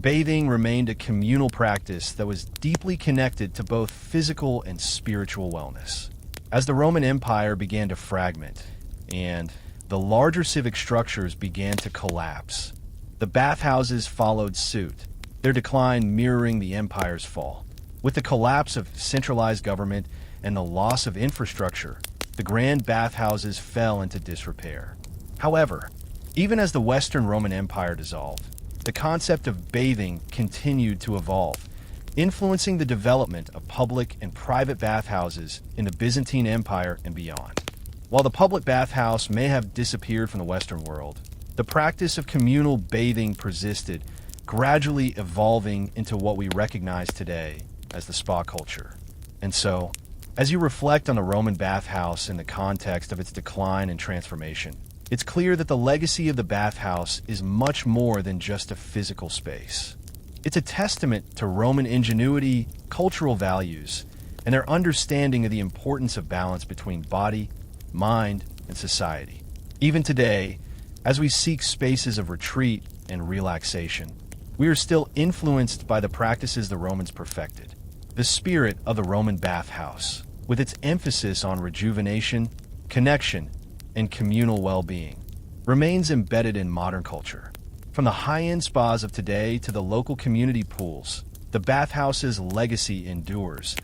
Bathing remained a communal practice that was deeply connected to both physical and spiritual wellness. As the Roman Empire began to fragment and the larger civic structures began to collapse, the bathhouses followed suit, their decline mirroring the empire's fall. With the collapse of centralized government and the loss of infrastructure, the grand bathhouses fell into disrepair. However, even as the Western Roman Empire dissolved, the concept of bathing continued to evolve, influencing the development of public and private bathhouses in the Byzantine Empire and beyond. While the public bathhouse may have disappeared from the Western world, the practice of communal bathing persisted, gradually evolving into what we recognize today as the spa culture. And so, as you reflect on the Roman bathhouse in the context of its decline and transformation, it's clear that the legacy of the bathhouse is much more than just a physical space. It's a testament to Roman ingenuity, cultural values, and their understanding of the importance of balance between body, mind, and society. Even today, as we seek spaces of retreat and relaxation, we are still influenced by the practices the Romans perfected. The spirit of the Roman bathhouse, with its emphasis on rejuvenation, connection, and communal well-being, remains embedded in modern culture. From the high-end spas of today to the local community pools, the bathhouse's legacy endures,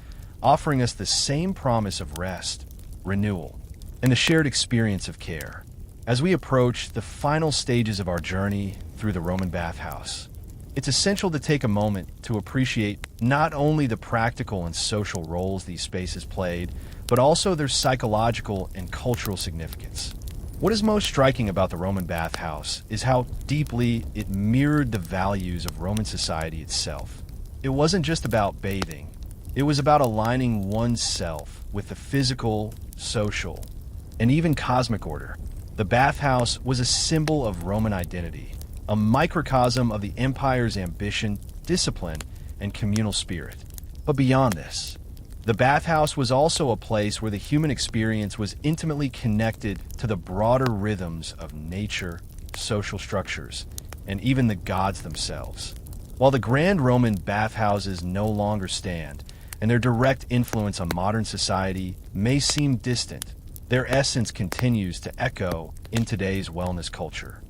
offering us the same promise of rest, renewal, and the shared experience of care. As we approach the final stages of our journey through the Roman bathhouse, it's essential to take a moment to appreciate not only the practical and social roles these spaces played, but also their psychological and cultural significance. What is most striking about the Roman bathhouse is how deeply it mirrored the values of Roman society itself. It wasn't just about bathing. It was about aligning oneself with the physical, social, and even cosmic order. The bathhouse was a symbol of Roman identity, a microcosm of the empire's ambition, discipline, and communal spirit. But beyond this, the bathhouse was also a place where the human experience was intimately connected to the broader rhythms of nature, social structures, and even the gods themselves. While the grand Roman bathhouses no longer stand, and their direct influence on modern society may seem distant, their essence continues to echo in today's wellness culture.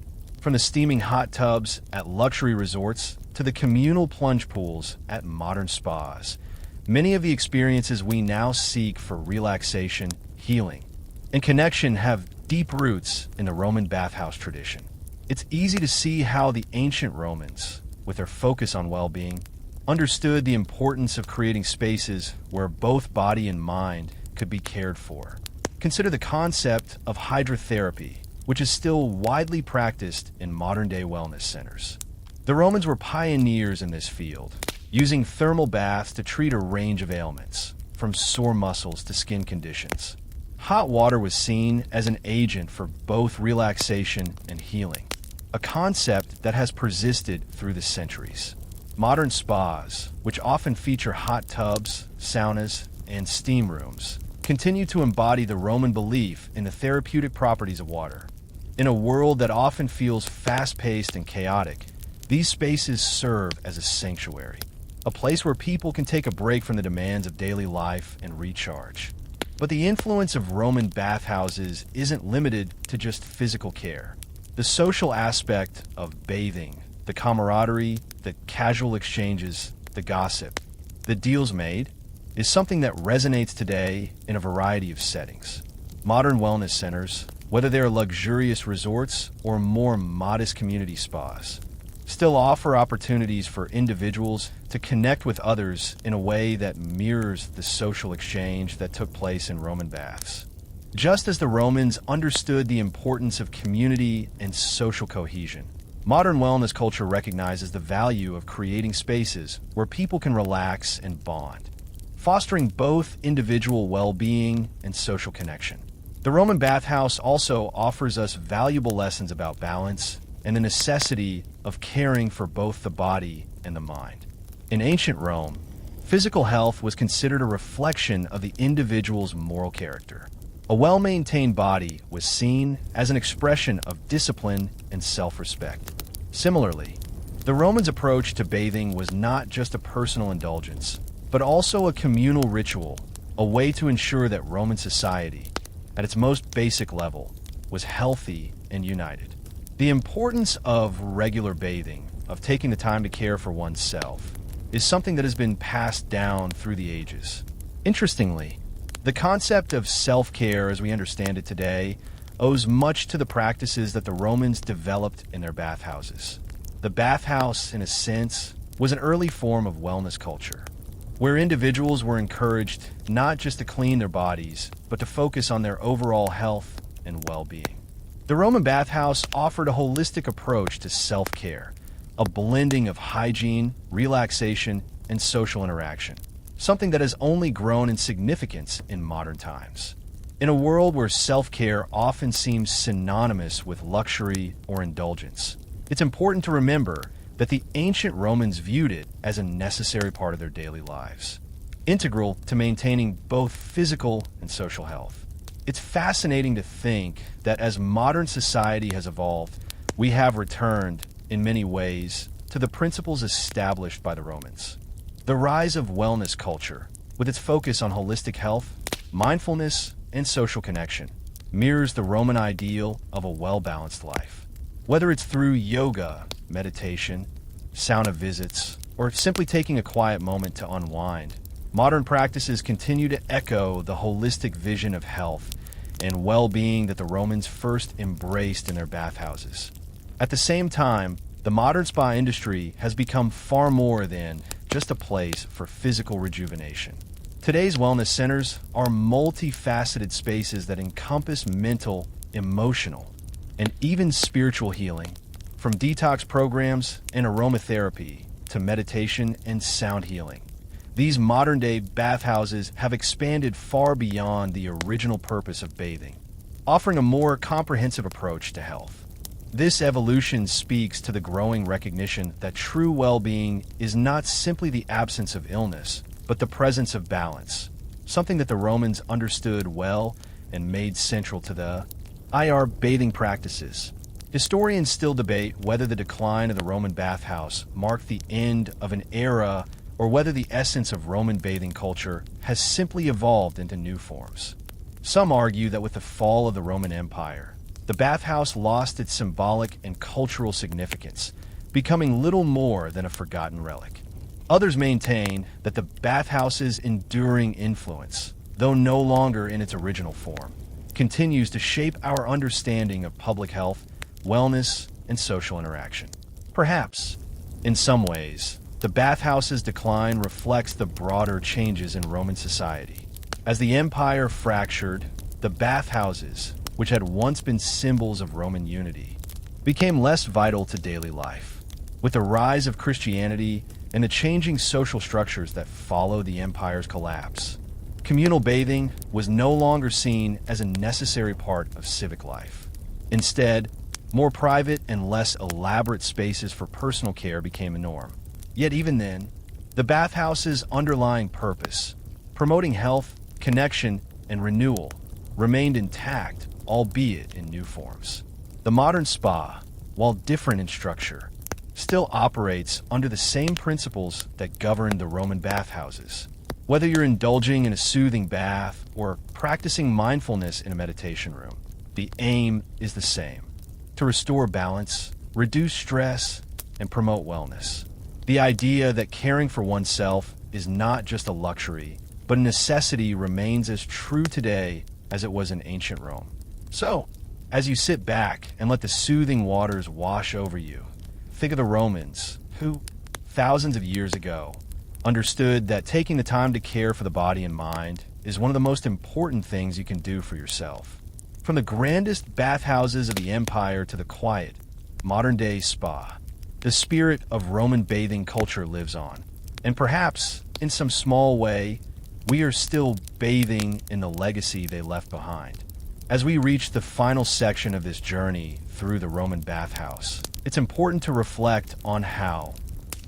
From the steaming hot tubs at luxury resorts to the communal plunge pools at modern spas, many of the experiences we now seek for relaxation, healing, and connection have deep roots in the Roman bathhouse tradition. It's easy to see how the ancient Romans, with their focus on well-being, understood the importance of creating spaces where both body and mind could be cared for. Consider the concept of hydrotherapy, which is still widely practiced in modern-day wellness centers. The Romans were pioneers in this field, using thermal baths to treat a range of ailments, from sore muscles to skin conditions. Hot water was seen as an agent for both relaxation and healing, a concept that has persisted through the centuries. Modern spas, which often feature hot tubs, saunas, and steam rooms, continue to embody the Roman belief in the therapeutic properties of water. In a world that often feels fast-paced and chaotic, these spaces serve as a sanctuary, a place where people can take a break from the demands of daily life and recharge. But the influence of Roman bathhouses isn't limited to just physical care. The social aspect of bathing, the camaraderie, the casual exchanges, the gossip, the deals made, is something that resonates today in a variety of settings. Modern wellness centers, whether they are luxurious resorts or more modest community spas, still offer opportunities for individuals to connect with others in a way that mirrors the social exchange that took place in Roman baths. Just as the Romans understood the importance of community and social cohesion, modern wellness culture recognizes the value of creating spaces where people can relax and bond, fostering both individual well-being and social connection. The Roman bathhouse also offers us valuable lessons about balance and the necessity of caring for both the body and the mind. In ancient Rome, physical health was considered a reflection of the individual's moral character. A well-maintained body was seen as an expression of discipline and self-respect. Similarly, The Romans' approach to bathing was not just a personal indulgence, but also a communal ritual, a way to ensure that Roman society, at its most basic level, was healthy and united. The importance of regular bathing, of taking the time to care for oneself, is something that has been passed down through the ages. Interestingly, the concept of self-care as we understand it today owes much to the practices that the Romans developed in their bathhouses. The bathhouse, in a sense, was an early form of wellness culture, where individuals were encouraged not just to clean their bodies, but to focus on their overall health and well-being. The Roman bathhouse offered a holistic approach to self-care, a blending of hygiene, relaxation, and social interaction, something that has only grown in significance in modern times. In a world where self-care often seems synonymous with luxury or indulgence, it's important to remember that the ancient Romans viewed it as a necessary part of their daily lives, integral to maintaining both physical and social health. It's fascinating to think that as modern society has evolved, we have returned, in many ways, to the principles established by the Romans. The rise of wellness culture, with its focus on holistic health, mindfulness, and social connection, mirrors the Roman ideal of a well-balanced life. Whether it's through yoga, meditation, sauna visits, or simply taking a quiet moment to unwind, modern practices continue to echo the holistic vision of health and well-being that the Romans first embraced in their bathhouses. At the same time, the modern spa industry has become far more than just a place for physical rejuvenation. Today's wellness centers are multifaceted spaces that encompass mental, emotional, and even spiritual healing, from detox programs and aromatherapy to meditation and sound healing. These modern-day bathhouses have expanded far beyond the original purpose of bathing, offering a more comprehensive approach to health. This evolution speaks to the growing recognition that true well-being is not simply the absence of illness, but the presence of balance, something that the Romans understood well and made central to the IR bathing practices. Historians still debate whether the decline of the Roman bathhouse marked the end of an era or whether the essence of Roman bathing culture has simply evolved into new forms. Some argue that with the fall of the Roman Empire, the bathhouse lost its symbolic and cultural significance, becoming little more than a forgotten relic. Others maintain that the bathhouse's enduring influence, though no longer in its original form, continues to shape our understanding of public health, wellness, and social interaction. Perhaps, in some ways, the bathhouse's decline reflects the broader changes in Roman society. As the empire fractured, the bathhouses, which had once been symbols of Roman unity, became less vital to daily life. With the rise of Christianity and the changing social structures that followed the empire's collapse, communal bathing was no longer seen as a necessary part of civic life. Instead, more private and less elaborate spaces for personal care became a norm. Yet even then, the bathhouse's underlying purpose, promoting health, connection, and renewal, remained intact, albeit in new forms. The modern spa, while different in structure, still operates under the same principles that governed the Roman bathhouses. Whether you're indulging in a soothing bath or practicing mindfulness in a meditation room, the aim is the same: to restore balance, reduce stress, and promote wellness. The idea that caring for oneself is not just a luxury, but a necessity remains as true today as it was in ancient Rome. So, as you sit back and let the soothing waters wash over you, think of the Romans, who, thousands of years ago, understood that taking the time to care for the body and mind is one of the most important things you can do for yourself. From the grandest bathhouses of the empire to the quiet, modern-day spa, the spirit of Roman bathing culture lives on. And perhaps, in some small way, we are still bathing in the legacy they left behind. As we reach the final section of this journey through the Roman bathhouse, it's important to reflect on how,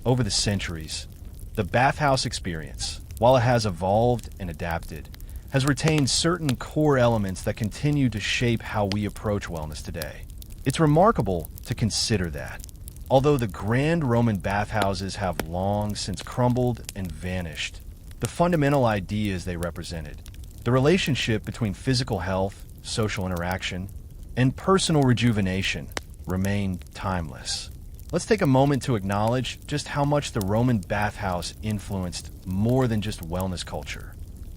over the centuries, the bathhouse experience, while it has evolved and adapted, has retained certain core elements that continue to shape how we approach wellness today. It's remarkable to consider that, Although the grand Roman bathhouses have long since crumbled and vanished, the fundamental ideas they represented, the relationship between physical health, social interaction, and personal rejuvenation, remain timeless. Let's take a moment to acknowledge just how much the Roman bathhouse influenced more than just wellness culture.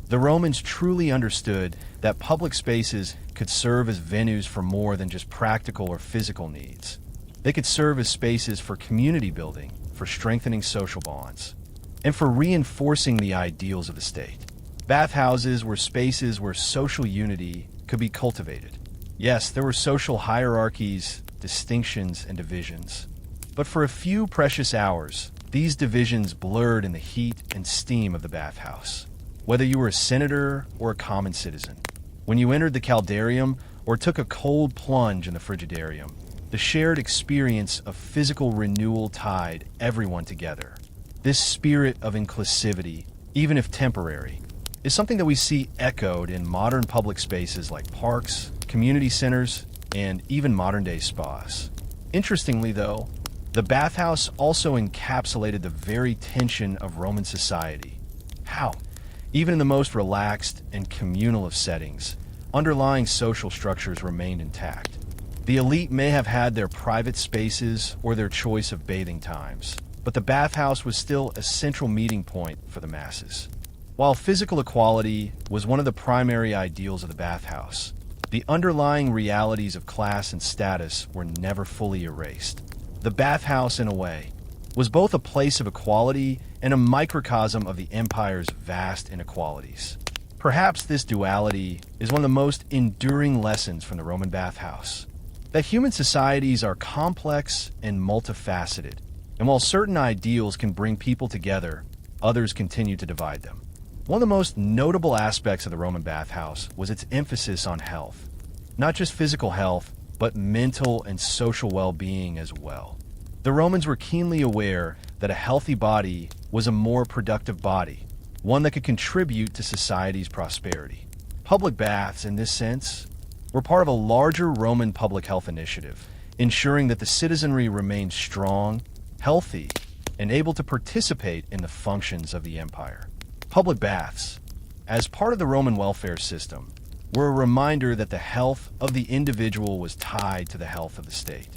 The Romans truly understood that public spaces could serve as venues for more than just practical or physical needs. They could serve as spaces for community building, for strengthening social bonds, and for reinforcing the ideals of the state. Bathhouses were spaces where social unity could be cultivated. Yes, there were social hierarchies, distinctions, and divisions. But for a few precious hours, these divisions blurred in the heat and steam of the bathhouse. Whether you were a senator or a common citizen, when you entered the caldarium or took a cold plunge in the frigidarium, the shared experience of physical renewal tied everyone together. This spirit of inclusivity, even if temporary, is something that we see echoed in modern public spaces like parks, community centers, and even modern-day spas. Interestingly, though, the bathhouse also encapsulated the very tension of Roman society. How? Even in the most relaxed and communal of settings, underlying social structures remained intact. The elite may have had their private spaces or their choice of bathing times, but the bathhouse was still a central meeting point for the masses. While physical equality was one of the primary ideals of the bathhouse, the underlying realities of class and status were never fully erased. The bathhouse, in a way, was both a place of equality and a microcosm of the empire's vast inequalities. Perhaps this duality is one of the most enduring lessons from the Roman bathhouse, that human societies are complex and multifaceted, and while certain ideals can bring people together, others continue to divide them. One of the most notable aspects of the Roman bathhouse was its emphasis on health. Not just physical health, but mental and social well-being as well. The Romans were keenly aware that a healthy body was a more productive body, one that could contribute to society's prosperity. Public baths, in this sense, were part of a larger Roman public health initiative, ensuring that the citizenry remained strong, healthy, and able to participate in the functions of the empire. Public baths, as part of the Roman welfare system, were a reminder that the health of the individual was tied to the health of the state.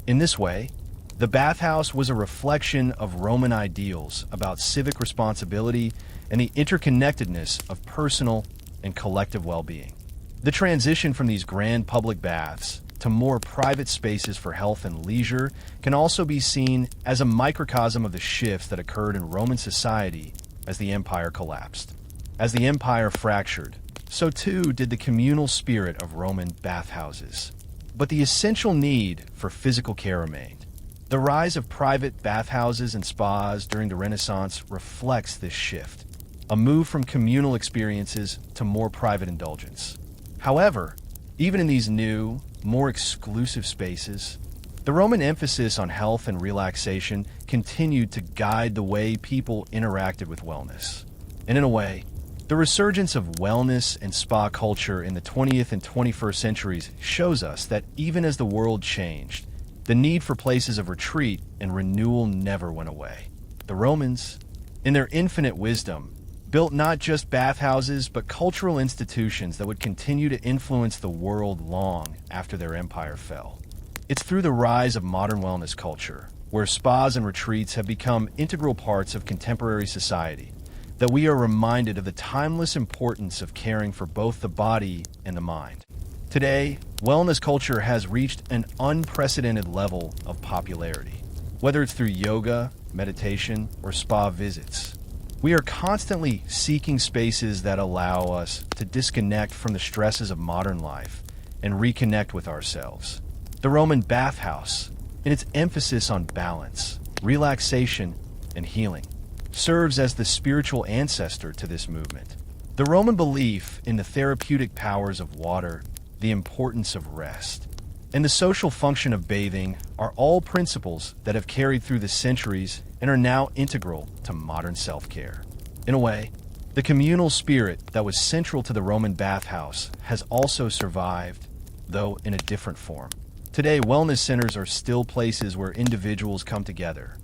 In this way, the bathhouse was a reflection of Roman ideals about civic responsibility and the interconnectedness of personal and collective well-being. The transition from these grand public baths to more private spaces for health and leisure can also be seen as a microcosm of the shifts that occurred in Roman society as the empire collapsed. As the empire fractured, so too did the communal spirit of Roman bathhouses. But the essential need for physical care remained. The rise of private bathhouses and spas during the Renaissance reflects this shift, a move from communal experiences to more private indulgence. However, even in these new, more exclusive spaces, the Roman emphasis on health and relaxation continued to guide the way people interacted with wellness. And in a way, the resurgence of wellness and spa culture in the 20th and 21st centuries shows us that even as the world changed, the need for places of retreat and renewal never went away. The Romans, in their infinite wisdom, built not just bathhouses but cultural institutions that would continue to influence the world long after their empire fell. It's through the rise of modern wellness culture, where spas and retreats have become integral parts of contemporary society, that we are reminded of the timeless importance of caring for both the body and the mind. Today, wellness culture has reached an unprecedented level of popularity. Whether it's through yoga, meditation, or spa visits, we are constantly seeking spaces that allow us to disconnect from the stresses of modern life and reconnect with ourselves. The Roman bathhouse, in its emphasis on balance, relaxation, and healing, serves as the spiritual ancestor to this movement. The Roman belief in the therapeutic powers of water, the importance of rest, and the social function of bathing are all principles that have carried through the centuries and are now integral to modern self-care. In a way, the communal spirit that was central to the Roman bathhouse has also survived, though in a different form. Today, wellness centers are still places where individuals come together,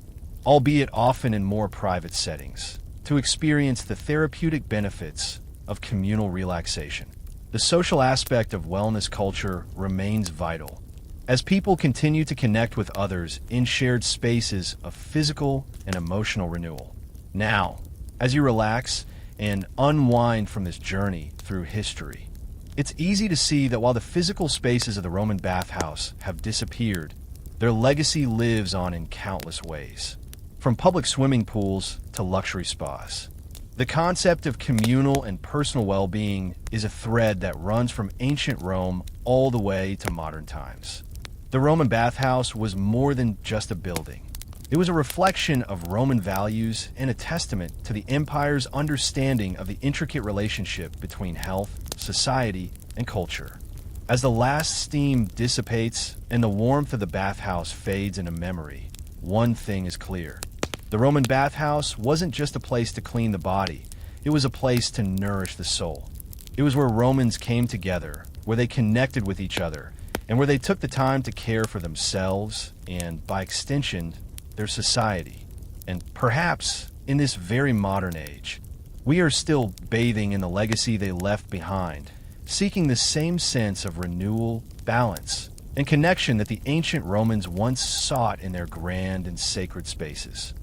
albeit often in more private settings, to experience the therapeutic benefits of communal relaxation. The social aspect of wellness culture remains vital, as people continue to connect with others in shared spaces of physical and emotional renewal. Now, as you relax and unwind from this journey through history, it's easy to see that while the physical spaces of the Roman bathhouse have disappeared, their legacy lives on in countless ways. From public swimming pools to luxury spas, the concept of communal and personal well-being is a thread that runs from ancient Rome all the way to modern times. The Roman bathhouse was more than just a building. It was a reflection of Roman values and a testament to the empire's understanding of the intricate relationship between health, society, and culture. As the last steam dissipates and the warmth of the bathhouse fades into memory, one thing is clear. The Roman bathhouse wasn't just a place to clean the body, it was a place to nourish the soul. It was where Romans came together, where they connected with each other, and where they took the time to care for themselves and, by extension, their society. And perhaps, in this very modern age, we are still bathing in the legacy they left behind, seeking the same sense of renewal, balance, and connection that the ancient Romans once sought in their grand and sacred spaces.